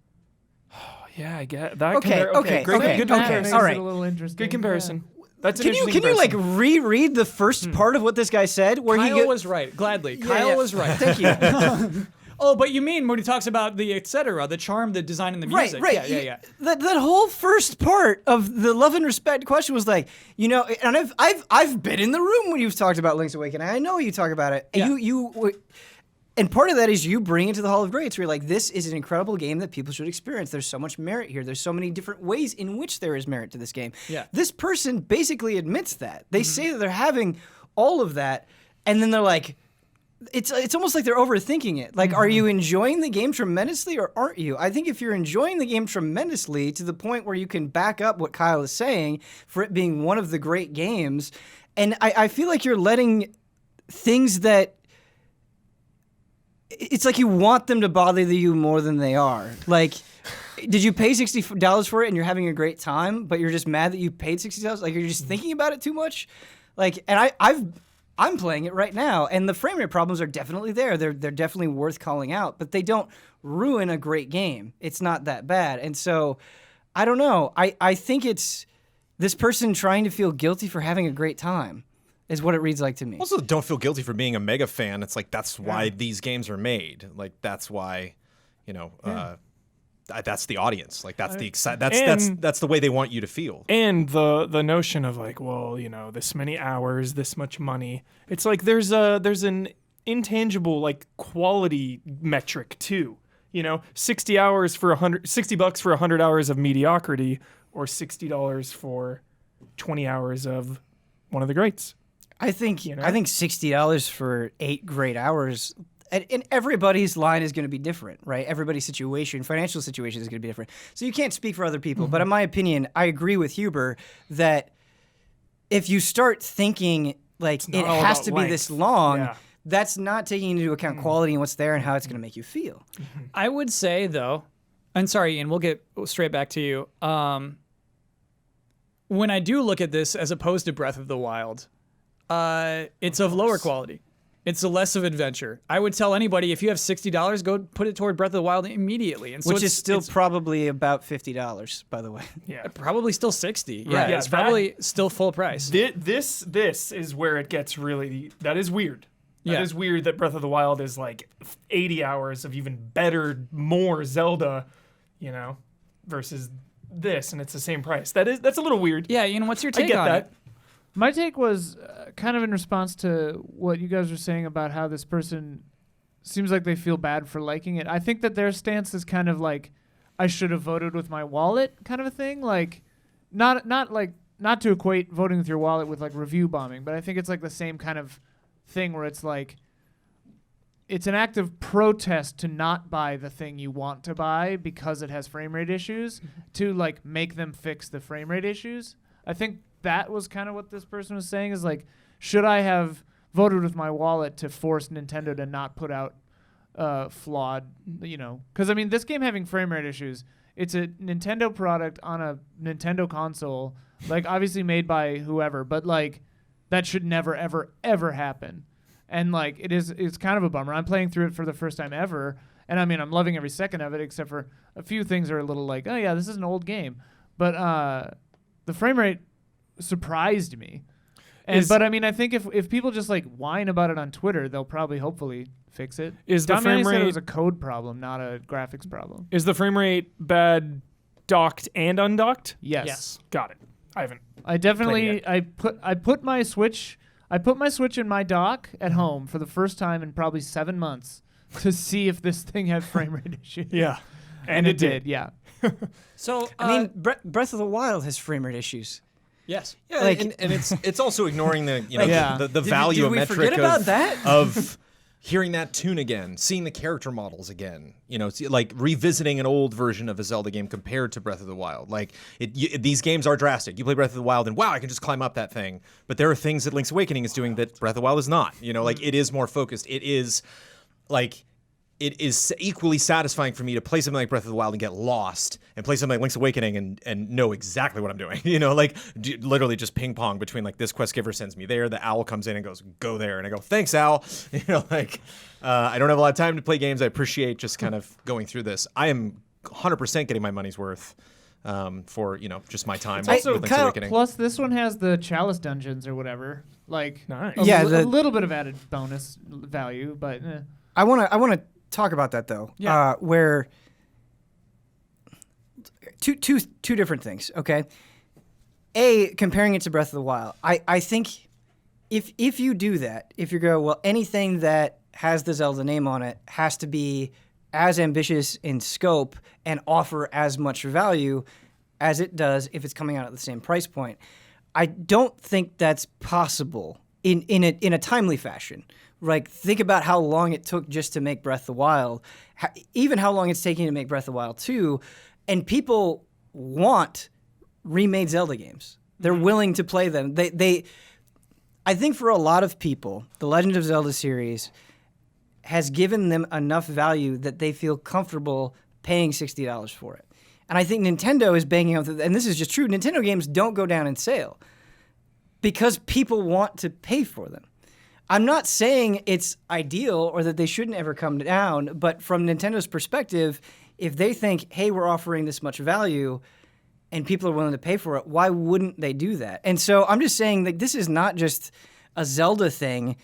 Yeah, I get that. Okay, Great, good comparison. all right. A little interesting. Good comparison. That's an Can you interesting like comparison. reread the first part of what this guy said? Where Kyle he was right. Gladly. Yeah, Kyle yeah. was right. Thank you. Oh, but you mean when he talks about the etc., the charm, the design, and the music. Right. Yeah. That whole first part of the love and respect question was like, and I've been in the room when you've talked about Link's Awakening. I know you talk about it. Yeah. And part of that is you bring it to the Hall of Greats, where you're like, this is an incredible game that people should experience. There's so much merit here. There's so many different ways in which there is merit to this game. Yeah. This person basically admits that. They say that they're having all of that, and then they're like, it's almost like they're overthinking it. Like, are you enjoying the game tremendously or aren't you? I think if you're enjoying the game tremendously to the point where you can back up what Kyle is saying for it being one of the great games, and I feel like you're letting things that it's like you want them to bother you more than they are. Like, did you pay $60 for it and you're having a great time, but you're just mad that you paid $60? Like, you're just thinking about it too much? Like, and I'm playing it right now, and the frame rate problems are definitely there. They're definitely worth calling out, but they don't ruin a great game. It's not that bad. And so, I don't know. I think it's this person trying to feel guilty for having a great time is what it reads like to me. Also, don't feel guilty for being a mega fan. It's like that's why these games are made. Like that's why, that's the audience. Like that's the that's the way they want you to feel. And the notion of like, well, this many hours, this much money. It's like there's an intangible like quality metric too. $60 for $60 for 100 hours of mediocrity, or $60 for 20 hours of one of the greats. I think $60 for 8 great hours, and everybody's line is going to be different, right? Everybody's financial situation is going to be different. So you can't speak for other people. But in my opinion, I agree with Huber that if you start thinking like it has to be this long, that's not taking into account quality and what's there and how it's going to make you feel. I would say though, and sorry, Ian, we'll get straight back to you. When I do look at this as opposed to Breath of the Wild, it's of lower quality. It's a less of adventure. I would tell anybody, if you have $60, go put it toward Breath of the Wild immediately. And so which is still probably about $50, by the way. Yeah. Probably still 60. Right. Yeah, Yeah, it's probably still full price. This is where it gets really. That is weird. That is weird that Breath of the Wild is like 80 hours of even better, more Zelda, versus this, and it's the same price. That's a little weird. Yeah, Ian, what's your I take get on that. it? My take was kind of in response to what you guys were saying about how this person seems like they feel bad for liking it. I think that their stance is kind of like, I should have voted with my wallet kind of a thing. Like, not to equate voting with your wallet with like review bombing, but I think it's like the same kind of thing where it's like, it's an act of protest to not buy the thing you want to buy because it has frame rate issues to like make them fix the frame rate issues. I think that was kind of what this person was saying is like, should I have voted with my wallet to force Nintendo to not put out flawed, because I mean, this game having frame rate issues, it's a Nintendo product on a Nintendo console, like obviously made by whoever, but like that should never, ever, ever happen. And like it's kind of a bummer. I'm playing through it for the first time ever, and I mean I'm loving every second of it, except for a few things are a little like, oh yeah, this is an old game. But the frame rate surprised me. But I mean, I think if people just like whine about it on Twitter, they'll probably hopefully fix it. Is the Damiani frame said it rate was a code problem, not a graphics problem? Is the frame rate bad docked and undocked? Yes. Got it. I haven't. I definitely I put my Switch in my dock at home for the first time in probably 7 months to see if this thing had frame rate issues. Yeah. And it did. Yeah. So I mean, Breath of the Wild has frame rate issues. yes. Yeah, Like- and it's also ignoring the Yeah. the value did we metric forget about that? of hearing that tune again, seeing the character models again, like revisiting an old version of a Zelda game compared to Breath of the Wild. Like these games are drastic. You play Breath of the Wild and wow, I can just climb up that thing. But there are things that Link's Awakening is doing that Breath of the Wild is not. Like it is more focused. It is like it is equally satisfying for me to play something like Breath of the Wild and get lost, and play something like Link's Awakening and know exactly what I'm doing. Like literally just ping pong between like this quest giver sends me there, the owl comes in and goes, go there, and I go, thanks, owl. I don't have a lot of time to play games. I appreciate just kind of going through this. I am 100% getting my money's worth for just my time with Link's Kyle, Awakening. Plus, this one has the Chalice dungeons or whatever. Like, Nice. Yeah, a little bit of added bonus value, but I want to talk about that though. Yeah. Where two different things. Okay. Comparing it to Breath of the Wild, I think if you do that, if you go, well, anything that has the Zelda name on it has to be as ambitious in scope and offer as much value as it does if it's coming out at the same price point. I don't think that's possible in a timely fashion. Like, think about how long it took just to make Breath of the Wild, even how long it's taking to make Breath of the Wild 2, and people want remade Zelda games. They're willing to play them. I think for a lot of people, the Legend of Zelda series has given them enough value that they feel comfortable paying $60 for it. And I think Nintendo is banging out, and this is just true, Nintendo games don't go down in sale because people want to pay for them. I'm not saying it's ideal or that they shouldn't ever come down, but from Nintendo's perspective, if they think, hey, we're offering this much value and people are willing to pay for it, why wouldn't they do that? And so I'm just saying that this is not just a Zelda thing.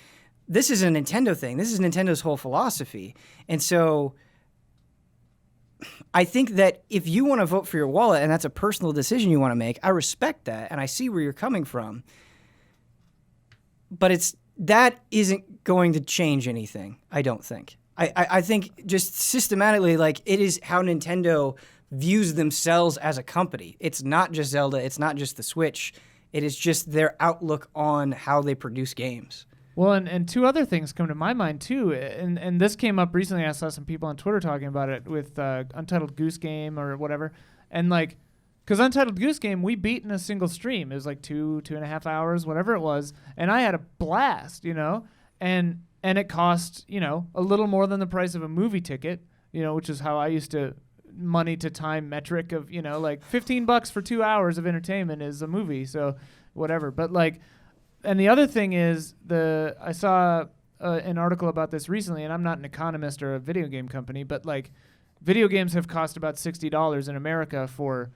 This is a Nintendo thing. This is Nintendo's whole philosophy. And so I think that if you want to vote for your wallet and that's a personal decision you want to make, I respect that and I see where you're coming from. But that isn't going to change anything, I don't think. I think just systematically, like, it is how Nintendo views themselves as a company. It's not just Zelda. It's not just the Switch. It is just their outlook on how they produce games. Well, and two other things come to my mind, too. And this came up recently. I saw some people on Twitter talking about it with Untitled Goose Game or whatever. And, like, because Untitled Goose Game, we beat in a single stream. It was like 2.5 hours, whatever it was. And I had a blast, And it cost, a little more than the price of a movie ticket, which is how I used to money to time metric of, like $15 for 2 hours of entertainment is a movie. So whatever. But, like, and the other thing is I saw an article about this recently, and I'm not an economist or a video game company, but, like, video games have cost about $60 in America for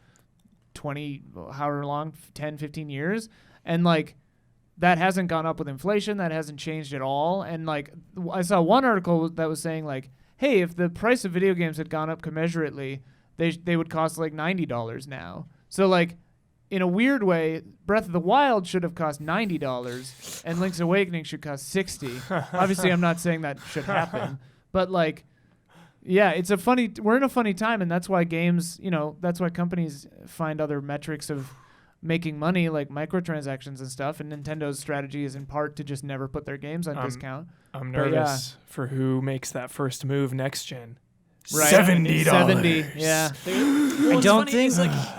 20, however long, 10, 15 years. And, like, that hasn't gone up with inflation. That hasn't changed at all. And, like, I saw one article that was saying, like, hey, if the price of video games had gone up commensurately, they would cost, like, $90 now. So, like, in a weird way, Breath of the Wild should have cost $90 and Link's Awakening should cost $60. Obviously, I'm not saying that should happen. But, like, yeah, we're in a funny time, and that's why games, that's why companies find other metrics of making money, like microtransactions and stuff. And Nintendo's strategy is in part to just never put their games on discount. I'm But nervous for who makes that first move next gen. Right. $70. 70, yeah. I don't think-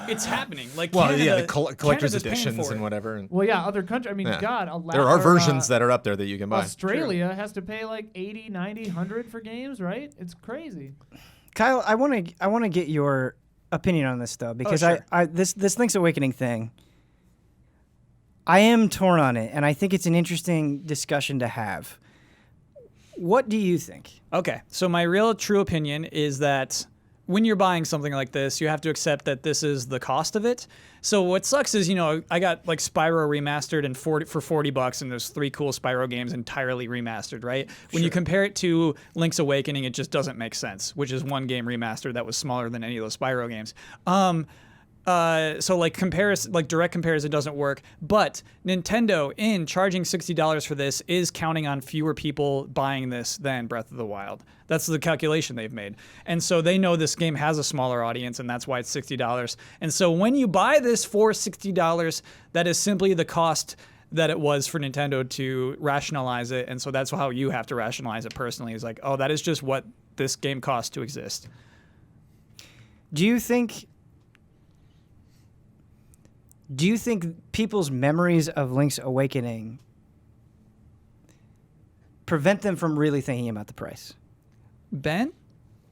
it's happening. Like Well, Canada, yeah, the collector's Canada's paying editions for and it. whatever. And Well, yeah, other countries. I mean, Yeah. God, there are versions that are up there that you can buy. Australia has to pay like 80, 90, 100 for games, right? It's crazy. Kyle, I want to get your opinion on this though, because sure. this Link's Awakening thing, I am torn on it, and I think it's an interesting discussion to have. What do you think? Okay, so my real true opinion is that when you're buying something like this, you have to accept that this is the cost of it. So what sucks is, I got like Spyro remastered and for $40, and there's 3 cool Spyro games entirely remastered, right? When you compare it to Link's Awakening, it just doesn't make sense, which is one game remastered that was smaller than any of those Spyro games. So direct comparison doesn't work, but Nintendo in charging $60 for this is counting on fewer people buying this than Breath of the Wild. That's the calculation they've made. And so they know this game has a smaller audience, and that's why it's $60. And so when you buy this for $60, that is simply the cost that it was for Nintendo to rationalize it. And so that's how you have to rationalize it personally, is like, oh, that is just what this game costs to exist. Do you think people's memories of Link's Awakening prevent them from really thinking about the price? Ben,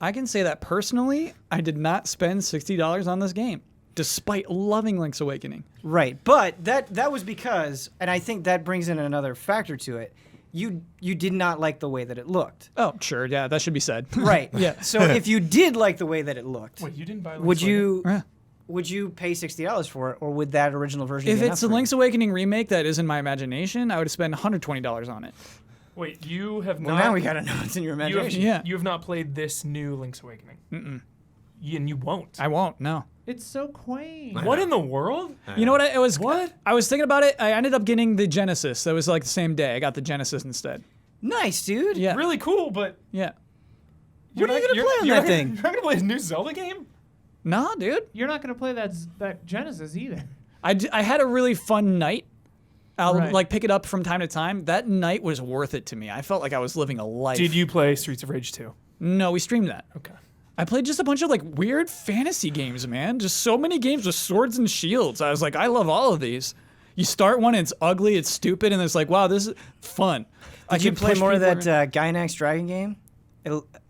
I can say that personally, I did not spend $60 on this game, despite loving Link's Awakening. Right, but that was because, and I think that brings in another factor to it, you did not like the way that it looked. Oh, sure, yeah, that should be said. Right. Yeah. So if you did like the way that it looked, Wait, you didn't buy would you Yeah. would you pay $60 for it, or would that original version If be it's a enough for Link's Awakening remake that is in my imagination, I would spend $120 on it. Wait, you have you? Well, not. now we gotta know it's in your you have, imagination. Yeah. you have not played this new Link's Awakening. And you won't. I won't, no. It's so quaint. What in the world? You know what? It was. What? I was thinking about it. I ended up getting the Genesis. That was like the same day. I got the Genesis instead. Nice, dude. Yeah. Really cool, but Yeah. What are you gonna play on that thing? You're not gonna play his new Zelda game? Nah, dude. You're not going to play that Genesis either. I had a really fun night. I'll Right. like pick it up from time to time. That night was worth it to me. I felt like I was living a life. Did you play Streets of Rage 2? No, we streamed that. Okay. I played just a bunch of like weird fantasy games, man. Just so many games with swords and shields. I was like, I love all of these. You start one, and it's ugly, it's stupid, and it's like, wow, this is fun. Did you play more of that Gynax Dragon game?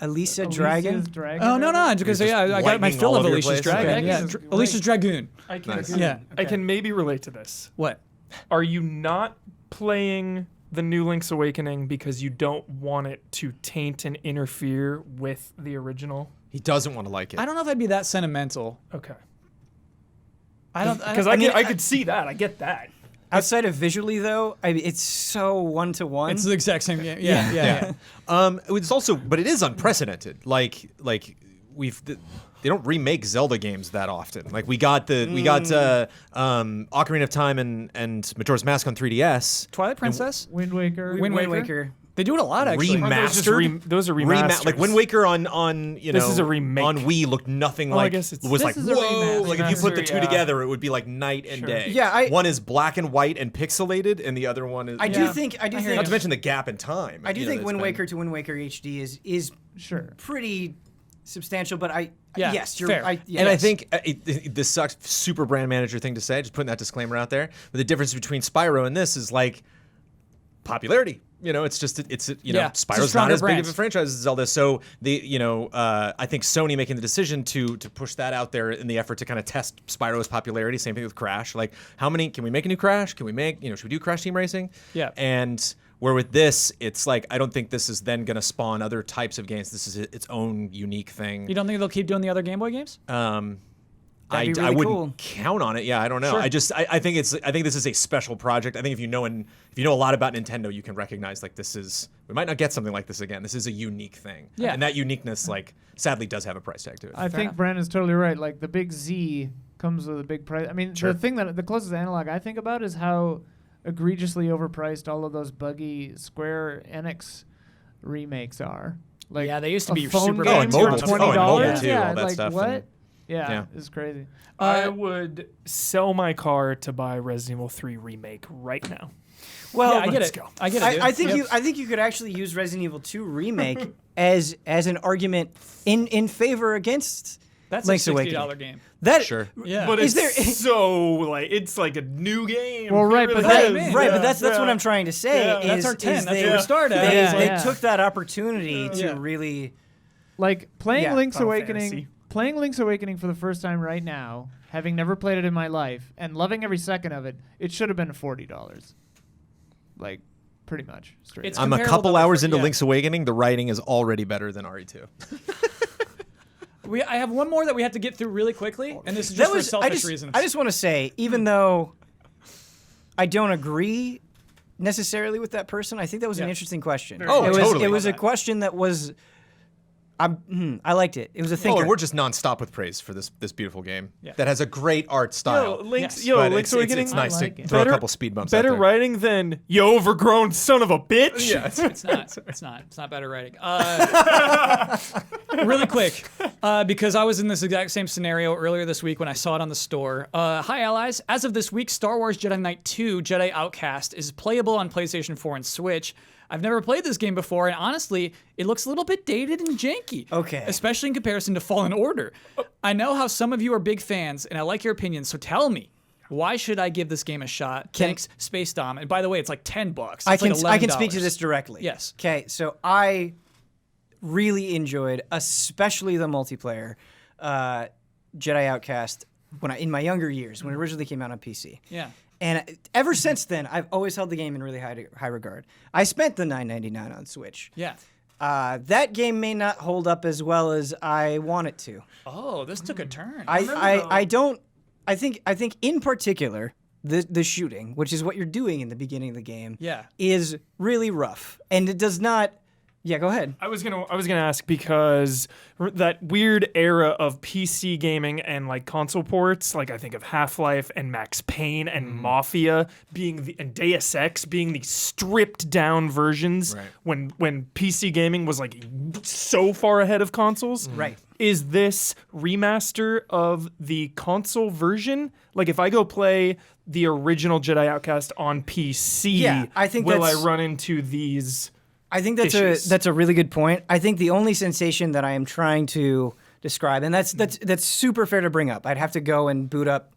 Elisa Dragon? Alicia's Dragon. Oh no, no, because You're just I got my lightning fill all of over your Alicia's place? Dragon. Okay. Yeah, That game is Alicia's great. Dragoon. I can, Nice. Yeah. I can maybe relate to this. What? Are you not playing the new Link's Awakening because you don't want it to taint and interfere with the original? He doesn't want to like it. I don't know if I'd be that sentimental. Okay. I don't. Because mean, I could see that. I get that. Outside of visually, though, it's so one-to-one. It's the exact same game. Yeah. It's also, but it is unprecedented. Like they don't remake Zelda games that often. Like we got Ocarina of Time and Majora's Mask on 3DS. Twilight Princess. Wind Waker. Wind Waker. They do it a lot, actually. Those are remasters. Like Wind Waker on This is a remake. on Wii looked nothing I like. guess it's- was This like is a whoa. Like if you put the remaster, two yeah. together, it would be like night and Sure. day. Yeah, one is black and white and pixelated, and the other one is. I do think Not to mention the gap in time. I do you know, think that's Wind been- Waker to Wind Waker HD is Sure. pretty substantial, but Yeah, yes, you're fair. yes. And I think this sucks, super brand manager thing to say, just putting that disclaimer out there. But the difference between Spyro and this is like popularity. You know, it's just it's a Spyro's stronger not as big brand. of a franchise as Zelda. So I think Sony making the decision to push that out there in the effort to kind of test Spyro's popularity. Same thing with Crash. Like, how many can we make a new Crash? Can we make should we do Crash Team Racing? Yeah. And where with this, it's like I don't think this is then going to spawn other types of games. This is its own unique thing. You don't think they'll keep doing the other Game Boy games? I That'd be really wouldn't cool. count on it. Yeah, I don't know. Sure. I think this is a special project. I think if you know a lot about Nintendo, you can recognize like we might not get something like this again. This is a unique thing. Yeah. And that uniqueness like sadly does have a price tag to it. I think enough. Brandon's totally right. Like the big Z comes with a big price. I mean, Sure. the closest analog I think about is how egregiously overpriced all of those buggy Square Enix remakes are. Like Yeah, they used to a be phone super game Oh, and for mobile. $20. Oh, and mobile too, Yeah, all that like stuff. what? And- Yeah. It's crazy. I would sell my car to buy Resident Evil 3 remake right now. Well, Yeah, I get let's it. go. I get it. dude. I think Yep. I think you could actually use Resident Evil 2 remake as an argument in favor against That's Link's a $60 Awakening. game. That. Sure. Yeah. But Is it's there- so like it's like a new game. Well, right, It but really that- is. man. Right, Yeah, but that's what yeah. I'm trying to say. Yeah. That's our 10. Is That's they, where we start at. They, Yeah, they yeah. took that opportunity to Yeah. really. Like playing Yeah, Link's Final Awakening, Fantasy. playing Link's Awakening for the first time right now, having never played it in my life and loving every second of it, it should have been $40. Like, pretty much straight. It's up. I'm a comparable couple to the hours fir- into yeah. Link's Awakening. The writing is already better than RE2. I have one more that we have to get through really quickly, and this is just for selfish reasons. I just want to say, even though I don't agree necessarily with that person, I think that was an Yeah. interesting question. Oh, it was, totally. It was a Love that. question that was. I liked it. It was a Oh, thinker. and we're just nonstop with praise for this beautiful game Yeah. that has a great art style. Yes. Link's But Awakening. it's nice I like to it. throw Better- a couple speed bumps Better out there. writing than you overgrown son of a bitch. Yeah. It's not. It's not. It's not better writing. Really quick, because I was in this exact same scenario earlier this week when I saw it on the store. Hi, allies. As of this week, Star Wars Jedi Knight 2 Jedi Outcast is playable on PlayStation 4 and Switch. I've never played this game before, and honestly, it looks a little bit dated and janky. Okay. Especially in comparison to Fallen Order. I know how some of you are big fans, and I like your opinions, so tell me. Why should I give this game a shot? Thanks, Space Dom. And by the way, it's like $10. It's I can like $11. speak to this directly. Yes. Okay, so I really enjoyed, especially the multiplayer, Jedi Outcast in my younger years when it originally came out on PC. Yeah. And ever since then, I've always held the game in really high regard. I spent the $9.99 on Switch. Yeah. That game may not hold up as well as I want it to. Oh, this took a turn. I think in particular the shooting, which is what you're doing in the beginning of the game, Yeah. is really rough, and it does not. Yeah, go ahead. I was gonna ask because that weird era of PC gaming and like console ports, like I think of Half-Life and Max Payne and Mafia and Deus Ex being the stripped down versions Right. when PC gaming was like so far ahead of consoles. Right. Is this remaster of the console version? Like if I go play the original Jedi Outcast on PC, Yeah, I think will I that's- run into these? I think that's issues. that's a really good point. I think the only sensation that I am trying to describe, and that's super fair to bring up. I'd have to go and boot up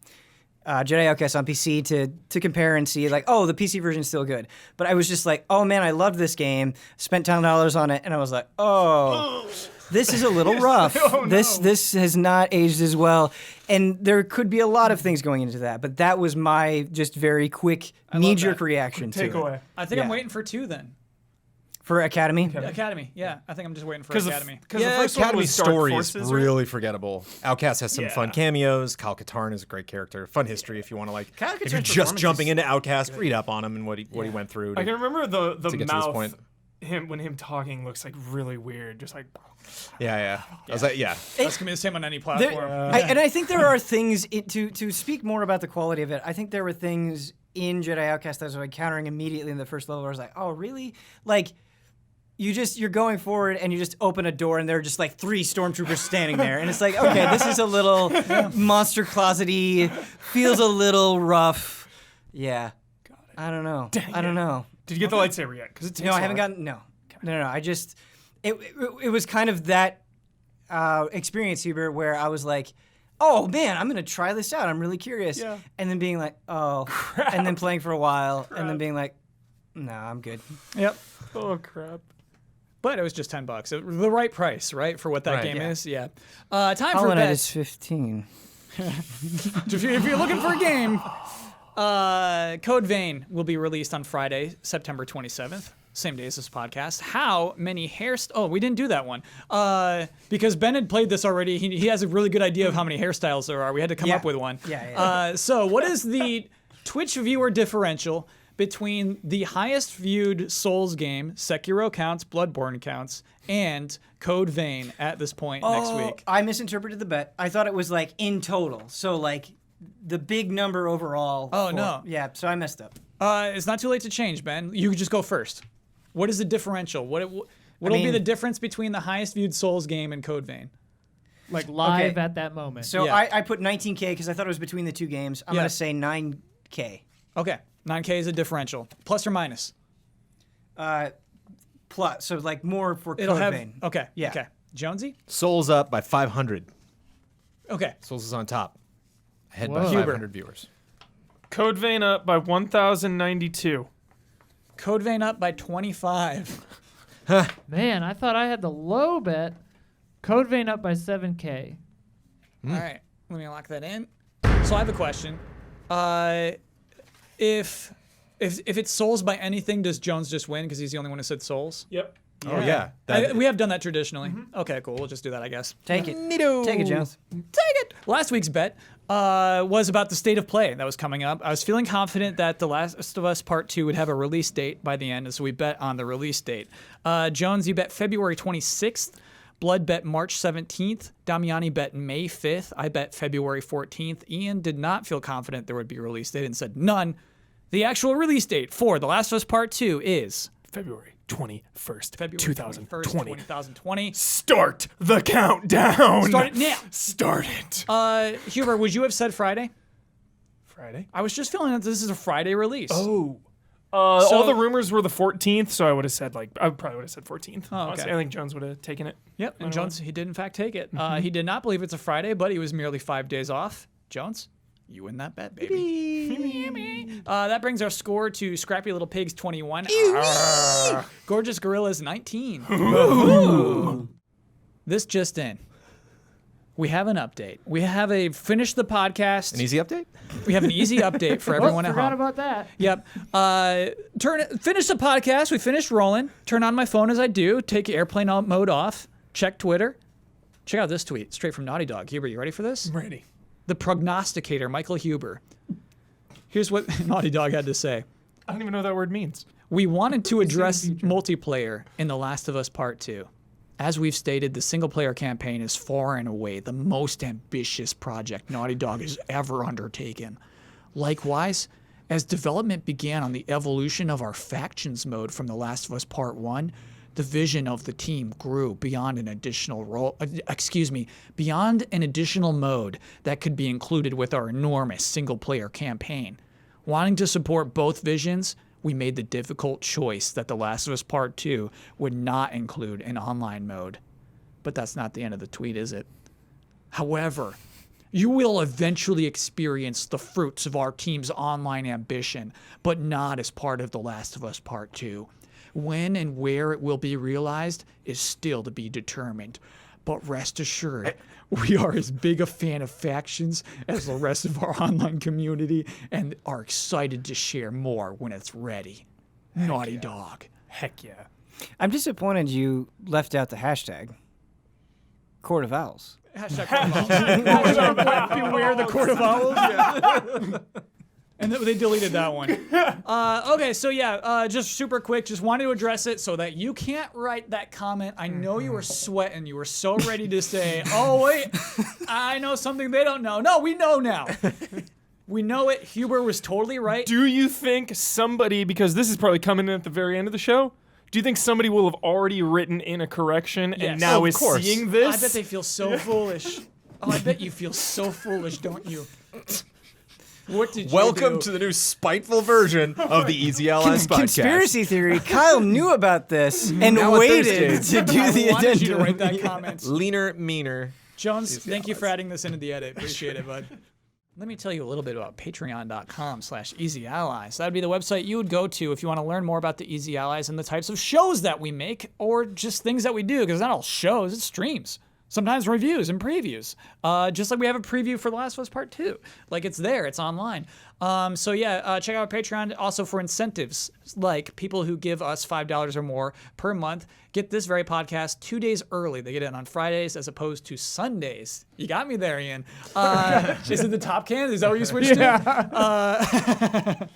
Jedi Outcast on PC to compare and see like, oh, the PC version's still good. But I was just like, oh man, I loved this game. Spent $10 on it, and I was like, oh, this is a little rough. This has not aged as well, and there could be a lot of things going into that. But that was my just very quick knee-jerk that. reaction to it. Takeaway. I think I'm Yeah. waiting for 2 then. For Academy. Academy. Yeah. I think I'm just waiting for Because Academy. the Yeah, first one Academy's was Dark story Forces, is right? really forgettable. Outcast has some Yeah. fun cameos. Kyle Katarn is a great character. Fun history if you want to like. Kyle If you're Katarn's just jumping performance into Outcast, read up on him and what he went through. I can remember the to get to this mouth. point. When him talking looks like really weird, just like Yeah. I was like, yeah. That's gonna be the same on any There- platform. and I think there are things to speak more about the quality of it. I think there were things in Jedi Outcast that I was encountering immediately in the first level where I was like, oh really? Like you're going forward and you just open a door and there are just like 3 stormtroopers standing there, and it's like, okay, this is a little monster closety, feels a little rough. Yeah. I don't know. I don't know. did you get the lightsaber yet? Because it takes No, I haven't long. gotten. No. I just it was kind of that experience, Hubert, where I was like, oh man, I'm gonna try this out. I'm really curious. Yeah. And then being like, oh, and then playing for a while, and then being like, no, I'm good. Yep. Oh crap! But it was just $10. The right price, right, for what that Right. game Yeah. is. Yeah. Time for Hollow Knight bets. is 15. If you're looking for a game, Code Vein will be released on Friday, September 27th. Same day as this podcast. How many hairstyles? Oh, we didn't do that one. Because Ben had played this already. He has a really good idea of how many hairstyles there are. We had to come Yeah. up with one. Yeah. So what is the Twitch viewer differential between the highest viewed Souls game, Sekiro counts, Bloodborne counts, and Code Vein at this point next week? I misinterpreted the bet. I thought it was like in total. So like the big number overall. Oh, no. Yeah, so I messed up. It's not too late to change, Ben. You could just go first. What is the differential? What will be mean- the difference between the highest viewed Souls game and Code Vein? like live Okay. at that moment. So Yeah. I put 19K because I thought it was between the two games. I'm Yeah. going to say 9K. Okay, 9K is a differential, plus or minus. Plus, so like more for It'll Code have. Vein. Okay. Yeah. Okay. Jonesy. Souls up by 500. Okay. Souls is on top. Ahead by Whoa. 500 viewers. Code Vein up by 1,092. Code Vein up by 25. Man, I thought I had the low bet. Code Vein up by 7K. All right, let me lock that in. So I have a question. If it's Souls by anything, does Jones just win because he's the only one who said Souls? Yep. Oh, yeah. That, We have done that traditionally. Okay, cool. We'll just do that, I guess. Take it. Neato. Take it, Jones. Take it. Last week's bet was about the state of play that was coming up. I was feeling confident that The Last of Us Part 2 would have a release date by the end, so we bet on the release date. Jones, you bet February 26th. Blood bet March 17th. Damiani bet May 5th. I bet February 14th. Ian did not feel confident there would be a release date and said none. The actual release date for The Last of Us Part 2 is February 21st, February 2020. 2020. Start the countdown. Start it now. Start it. Huber, would you have said Friday? Friday. I was just feeling that this is a Friday release. Oh. So- All the rumors were the 14th, so I would have said I probably would have said 14th. Oh, Honestly, okay. I think Jones would have taken it. Yep, and Jones, he did in fact take it. He did not believe it's a Friday, but he was merely 5 days off. Jones, you win that bet, baby. That brings our score to Scrappy Little Pigs 21. Gorgeous Gorillas 19. This just in. We have an update. We have finish the podcast. an easy update? We have an easy update for everyone at Forgot home. about that. Yep. Finish the podcast. We finished rolling. Turn on my phone as I do. Take airplane mode off. Check Twitter. Check out this tweet straight from Naughty Dog. Huber, you ready for this? I'm ready. The prognosticator, Michael Huber. Here's what Naughty Dog had to say. I don't even know what that word means. We wanted to address multiplayer in The Last of Us Part 2. As we've stated, the single-player campaign is far and away the most ambitious project Naughty Dog has ever undertaken. Likewise, as development began on the evolution of our factions mode from The Last of Us Part 1, the vision of the team grew beyond an additional mode that could be included with our enormous single-player campaign. Wanting to support both visions, we made the difficult choice that The Last of Us Part 2 would not include an online mode. But that's not the end of the tweet, is it? However, you will eventually experience the fruits of our team's online ambition, but not as part of The Last of Us Part 2. When and where it will be realized is still to be determined. But rest assured, we are as big a fan of factions as the rest of our online community and are excited to share more when it's ready. Naughty Dog. Heck yeah. I'm disappointed you left out the hashtag. Court of Owls. Hashtag beware the Court of Owls. Yeah. And they deleted that one. Okay, so yeah, just super quick, just wanted to address it so that you can't write that comment. I know you were sweating. You were so ready to say, oh, wait, I know something they don't know. No, we know now. We know it. Huber was totally right. Do you think somebody, because this is probably coming in at the very end of the show, do you think somebody will have already written in a correction Yes. and now Oh, of is course. seeing this? I bet they feel so foolish. Oh, I bet you feel so foolish, don't you? What did you Welcome do? to the new spiteful version of the Easy Allies podcast. Conspiracy theory. Kyle knew about this and Now a waited Thursday. to do I the wanted you to addendum. write that comment. Leaner, meaner. Jones, thank you for adding this into the edit. Appreciate it, bud. Let me tell you a little bit about patreon.com/easyallies. That would be the website you would go to if you want to learn more about the Easy Allies and the types of shows that we make or just things that we do, because it's not all shows, it's streams. Sometimes reviews and previews. Just like we have a preview for The Last of Us Part 2. Like, it's there, it's online. So yeah, check out Patreon also for incentives, like people who give us $5 or more per month get this very podcast 2 days early. They get it on Fridays as opposed to Sundays. You got me there, Ian. Is it the top can? Is that what you switched to?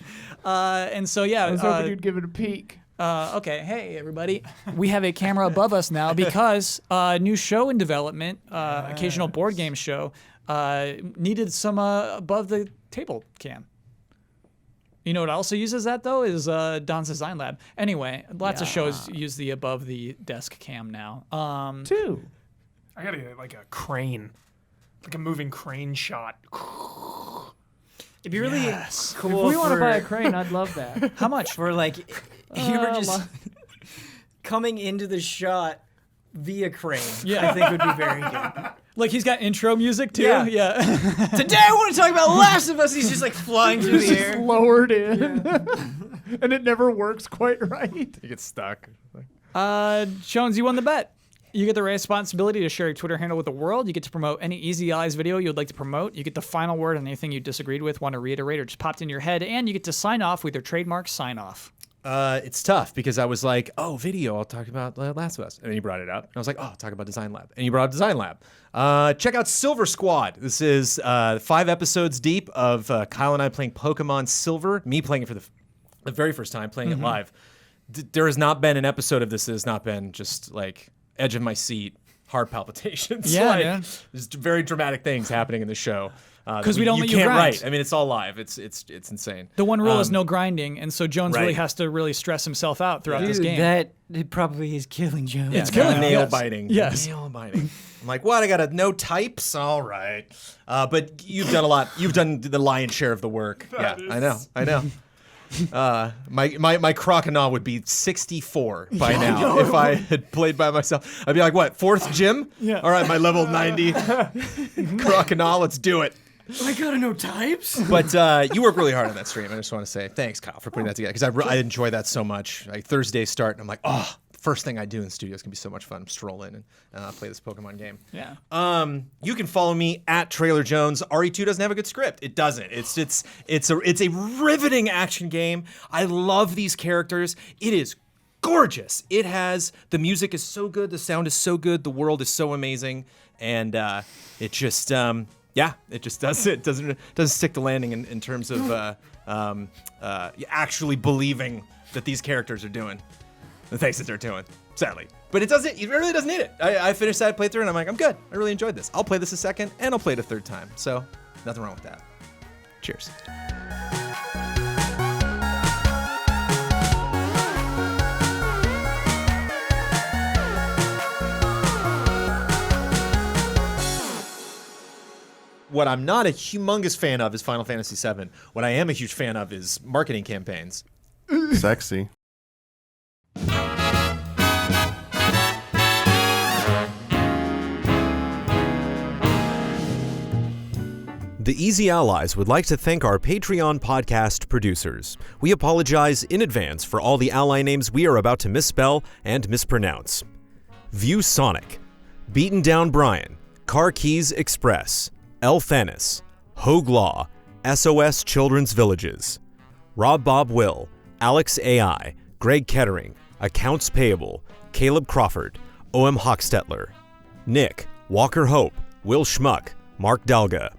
And so yeah. I was hoping you'd give it a peek. Okay, hey everybody. We have a camera above us now because new show in development, occasional board game show, needed some above the table cam. You know what also uses that though is Don's Design Lab. Anyway, lots of shows use the above the desk cam now. Two. I gotta get like a crane, like a moving crane shot. It'd be really Yes. cool If we want to for- buy a crane, I'd love that. How much? for like you were just lo- coming into the shot via crane. Yeah. I think would be very good. Like he's got intro music too. Yeah. Yeah. Today I want to talk about Last of Us. He's just like flying through It's the just air. lowered in, and it never works quite right. You get stuck. Jones, you won the bet. You get the responsibility to share your Twitter handle with the world. You get to promote any Easy Eyes video you would like to promote. You get the final word on anything you disagreed with, want to reiterate, or just popped in your head. And you get to sign off with your trademark sign off. It's tough because I was like, oh, video, I'll talk about Last of Us. And then you brought it up. And I was like, oh, I'll talk about Design Lab. And you brought up Design Lab. Check out Silver Squad. This is 5 episodes deep of Kyle and I playing Pokemon Silver, me playing it for the very first time, playing it live. There has not been an episode of this that has not been just like edge of my seat, heart palpitations. Yeah, like, man. There's very dramatic things happening in the show. 'Cause we don't let you can't grind. write. I mean, it's all live. It's insane. The one rule is no grinding, and so Jones really right. has to really stress himself out throughout this Dude, game. that it probably is killing Jones. It's killing him, nail yes. biting. Yes. Nail biting. I'm like, what? I got no types? All right. But you've done a lot. You've done the lion's share of the work. I know. My Croconaw would be 64 by now if I had played by myself. I'd be like, what, 4th gym? Yeah. All right, my level 90 Croconaw, let's do it. I gotta know types. But you work really hard on that stream. I just want to say thanks, Kyle, for putting that together because I enjoy that so much. Like Thursday start, and I'm like, oh, the first thing I do in the studio is gonna be so much fun. I'm strolling and play this Pokemon game. Yeah. You can follow me at Trailer Jones. RE2 doesn't have a good script. It doesn't. It's a riveting action game. I love these characters. It is gorgeous. The music is so good. The sound is so good. The world is so amazing, and it just it just does it. Doesn't stick the landing in terms of actually believing that these characters are doing the things that they're doing. Sadly, but it really doesn't need it. I finished that playthrough and I'm like, I'm good. I really enjoyed this. I'll play this a second and I'll play it a third time. So nothing wrong with that. Cheers. What I'm not a humongous fan of is Final Fantasy VII. What I am a huge fan of is marketing campaigns. Sexy. The Easy Allies would like to thank our Patreon podcast producers. We apologize in advance for all the ally names we are about to misspell and mispronounce. View Sonic, Beaten Down Brian, Car Keys Express, El Thanis, Hogue Law, SOS Children's Villages, Rob Bob Will, Alex AI, Greg Kettering, Accounts Payable, Caleb Crawford, OM Hochstetler, Nick, Walker Hope, Will Schmuck, Mark Dalga,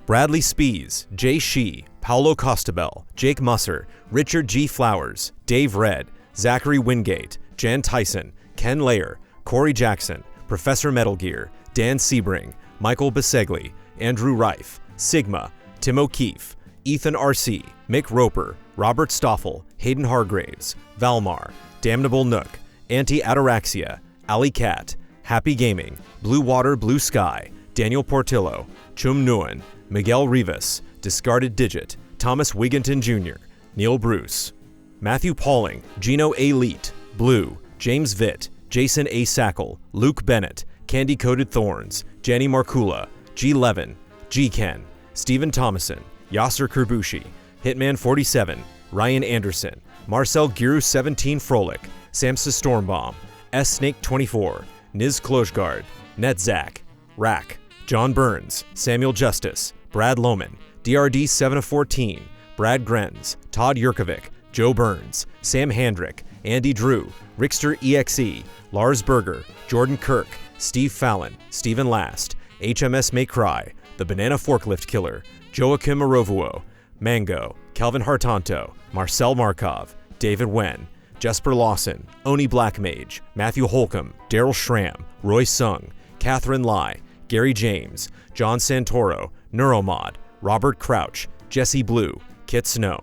Bradley Spees, Jay Shee, Paolo Costabel, Jake Musser, Richard G. Flowers, Dave Red, Zachary Wingate, Jan Tyson, Ken Layer, Corey Jackson, Professor Metal Gear, Dan Sebring, Michael Bisegli, Andrew Reif, Sigma, Tim O'Keefe, Ethan R.C., Mick Roper, Robert Stoffel, Hayden Hargraves, Valmar, Damnable Nook, Anti-Ataraxia, Ali Cat, Happy Gaming, Blue Water, Blue Sky, Daniel Portillo, Chum Nguyen, Miguel Rivas, Discarded Digit, Thomas Wigginton Jr., Neil Bruce, Matthew Pauling, Gino A. Leet, Blue, James Vitt, Jason A. Sackle, Luke Bennett, Candy Coated Thorns, Jenny Markula, G. Levin, G. Ken, Stephen Thomason, Yasser Kerbushi, Hitman 47, Ryan Anderson, Marcel Giru 17 Frolik, Samsa Stormbomb, S. Snake 24, Niz Klojgard, Netzak, Rack, John Burns, Samuel Justice, Brad Lohman, DRD 7 of 14, Brad Grenz, Todd Yurkovic, Joe Burns, Sam Handrick, Andy Drew, Rickster EXE, Lars Berger, Jordan Kirk, Steve Fallon, Stephen Last, HMS May Cry, The Banana Forklift Killer, Joachim Morovuo, Mango, Calvin Hartanto, Marcel Markov, David Wen, Jesper Lawson, Oni Blackmage, Matthew Holcomb, Daryl Schramm, Roy Sung, Catherine Lai, Gary James, John Santoro, Neuromod, Robert Crouch, Jesse Blue, Kit Snow,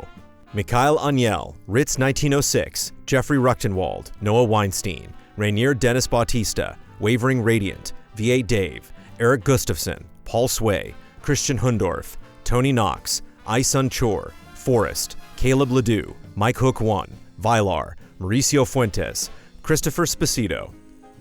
Mikhail Aniel, Ritz 1906, Jeffrey Ruchtenwald, Noah Weinstein, Rainier Dennis Bautista, Wavering Radiant, V8 Dave, Eric Gustafson, Paul Sway, Christian Hundorf, Tony Knox, Isun Chor, Forrest, Caleb Ledoux, Mike Hook 1, Vilar, Mauricio Fuentes, Christopher Spacito,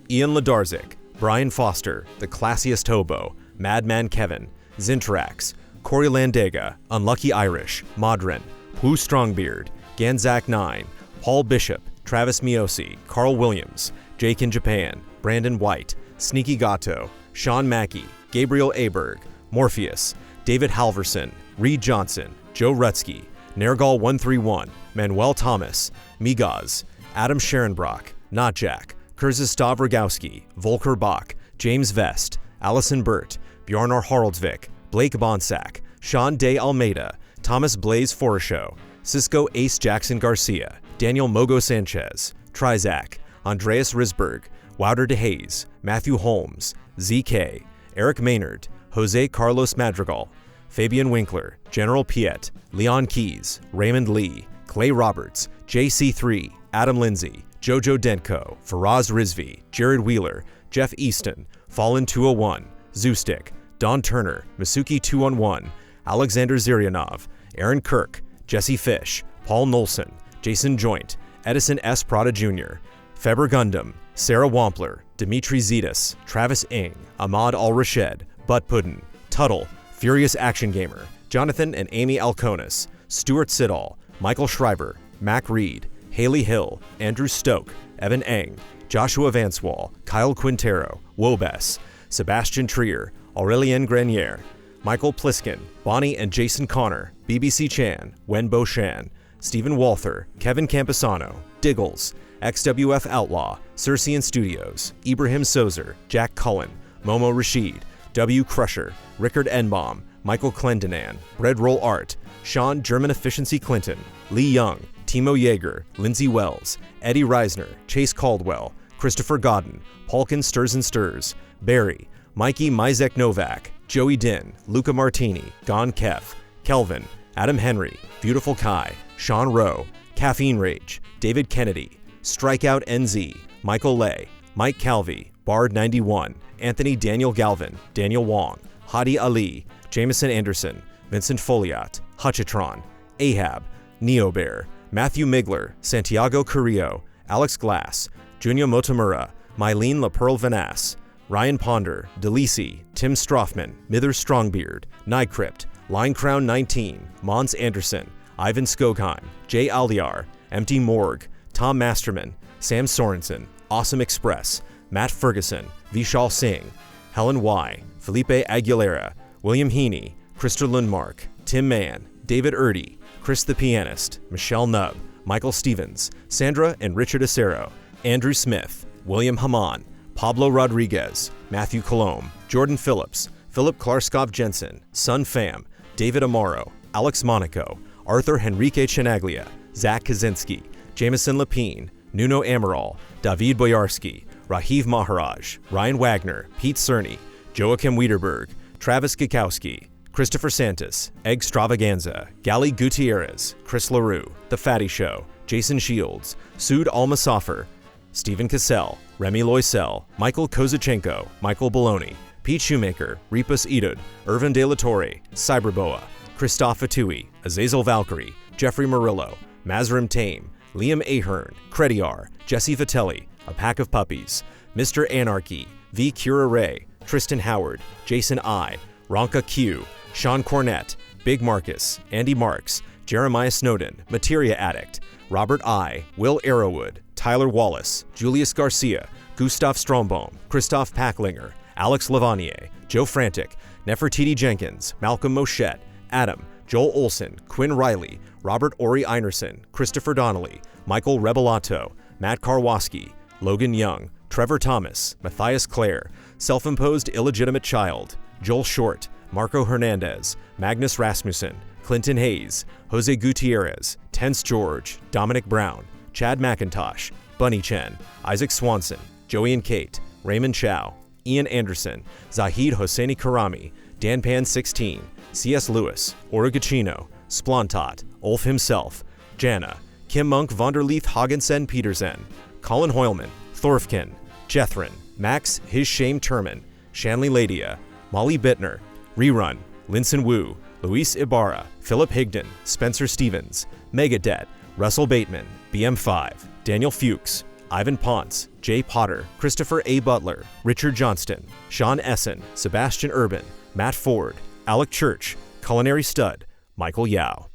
Ian Ladarzik, Brian Foster, The Classiest Hobo, Madman Kevin, Zintrax, Corey Landega, Unlucky Irish, Modrin, Pooh Strongbeard, Ganzak 9, Paul Bishop, Travis Miosi, Carl Williams, Jake in Japan, Brandon White, Sneaky Gato, Sean Mackey, Gabriel Aberg, Morpheus, David Halverson, Reed Johnson, Joe Rutsky, Nergal 131, Manuel Thomas, Migaz, Adam Sharonbrock, Not Jack, Kurzistav Rogowski, Volker Bach, James Vest, Allison Burt, Bjarnar Haraldsvik, Blake Bonsack, Sean Day Almeida, Thomas Blaze Forreshow, Cisco Ace Jackson Garcia, Daniel Mogo Sanchez, Trizak, Andreas Risberg, Wouter DeHaze, Matthew Holmes, ZK, Eric Maynard, Jose Carlos Madrigal, Fabian Winkler, General Piet, Leon Keys, Raymond Lee, Clay Roberts, JC3, Adam Lindsay, Jojo Denko, Faraz Rizvi, Jared Wheeler, Jeff Easton, Fallen 201, Zoostic, Don Turner, Masuki 211, Alexander Zirianov, Aaron Kirk, Jesse Fish, Paul Nolson, Jason Joint, Edison S. Prada Jr., Feber Gundam, Sarah Wampler, Dimitri Zetas, Travis Ing, Ahmad Al-Rashed, Butt Puddin, Tuttle, Furious Action Gamer, Jonathan and Amy Alconis, Stuart Siddall, Michael Schreiber, Mac Reed, Haley Hill, Andrew Stoke, Evan Eng, Joshua Vanswall, Kyle Quintero, Wobes, Sebastian Trier, Aurelien Grenier, Michael Pliskin, Bonnie and Jason Connor, BBC Chan, Wenbo Shan, Stephen Walther, Kevin Campisano, Diggles, XWF Outlaw, Circean Studios, Ibrahim Sozer, Jack Cullen, Momo Rashid, W. Crusher, Rickard Enbaum, Michael Clendenan, Bread Roll Art, Sean German Efficiency Clinton, Lee Young, Timo Yeager, Lindsay Wells, Eddie Reisner, Chase Caldwell, Christopher Godden, Paulkin Stirs and Stirs, Barry, Mikey Mizek Novak, Joey Din, Luca Martini, Gon Kef, Kelvin, Adam Henry, Beautiful Kai, Sean Rowe, Caffeine Rage, David Kennedy, Strikeout NZ, Michael Lay, Mike Calvi, Bard 91, Anthony Daniel Galvin, Daniel Wong, Hadi Ali, Jameson Anderson, Vincent Foliat, Hutchitron, Ahab, Neobear, Matthew Migler, Santiago Carrillo, Alex Glass, Junya Motomura, Mylene LaPearl Vanass, Ryan Ponder, Delisi, Tim Stroffman, Mither Strongbeard, Nycrypt, Linecrown 19, Mons Anderson, Ivan Skogheim, Jay Aldiar, Empty Morgue, Tom Masterman, Sam Sorensen, Awesome Express, Matt Ferguson, Vishal Singh, Helen Y., Felipe Aguilera, William Heaney, Krista Lundmark, Tim Mann, David Erdy, Chris the Pianist, Michelle Nubb, Michael Stevens, Sandra and Richard Acero, Andrew Smith, William Haman, Pablo Rodriguez, Matthew Colomb, Jordan Phillips, Philip Klarskov Jensen, Sun Pham, David Amaro, Alex Monaco, Arthur Henrique Chenaglia, Zach Kaczynski, Jameson Lapine, Nuno Amaral, David Boyarsky, Rahiv Maharaj, Ryan Wagner, Pete Cerny, Joachim Wiederberg, Travis Gikowski, Christopher Santos, Egg Stravaganza, Gali Gutierrez, Chris LaRue, The Fatty Show, Jason Shields, Sood Almasafer, Stephen Cassell, Remy Loisel, Michael Kozachenko, Michael Bologna, Pete Shoemaker, Repus Edud, Irvin De La Torre, Cyberboa, Christoph Fatui, Azazel Valkyrie, Jeffrey Murillo, Mazrim Tame, Liam Ahern, Crediar, Jesse Vitelli, A Pack of Puppies, Mr. Anarchy, V. Cura Ray, Tristan Howard, Jason I, Ronka Q, Sean Cornett, Big Marcus, Andy Marks, Jeremiah Snowden, Materia Addict, Robert I, Will Arrowwood, Tyler Wallace, Julius Garcia, Gustav Strombohm, Christoph Packlinger, Alex Lavanier, Joe Frantic, Nefertiti Jenkins, Malcolm Moschette, Adam, Joel Olson, Quinn Riley, Robert Ori Einerson, Christopher Donnelly, Michael Rebelato, Matt Karwoski, Logan Young, Trevor Thomas, Matthias Clare, Self-Imposed Illegitimate Child, Joel Short, Marco Hernandez, Magnus Rasmussen, Clinton Hayes, Jose Gutierrez, Tense George, Dominic Brown, Chad McIntosh, Bunny Chen, Isaac Swanson, Joey and Kate, Raymond Chow, Ian Anderson, Zahid Hosseini Karami, DanPan 16, C.S. Lewis, Orugachino, Splontot, Ulf himself, Jana, Kim Monk Vonderleith Hagensen Petersen, Colin Hoylman, Thorfkin, Jethrin, Max His Shame Turman, Shanley Ladia, Molly Bittner, Rerun, Linson Wu, Luis Ibarra, Philip Higdon, Spencer Stevens, Megadet, Russell Bateman, BM5, Daniel Fuchs, Ivan Ponce, Jay Potter, Christopher A. Butler, Richard Johnston, Sean Essen, Sebastian Urban, Matt Ford, Alec Church, Culinary Stud, Michael Yao.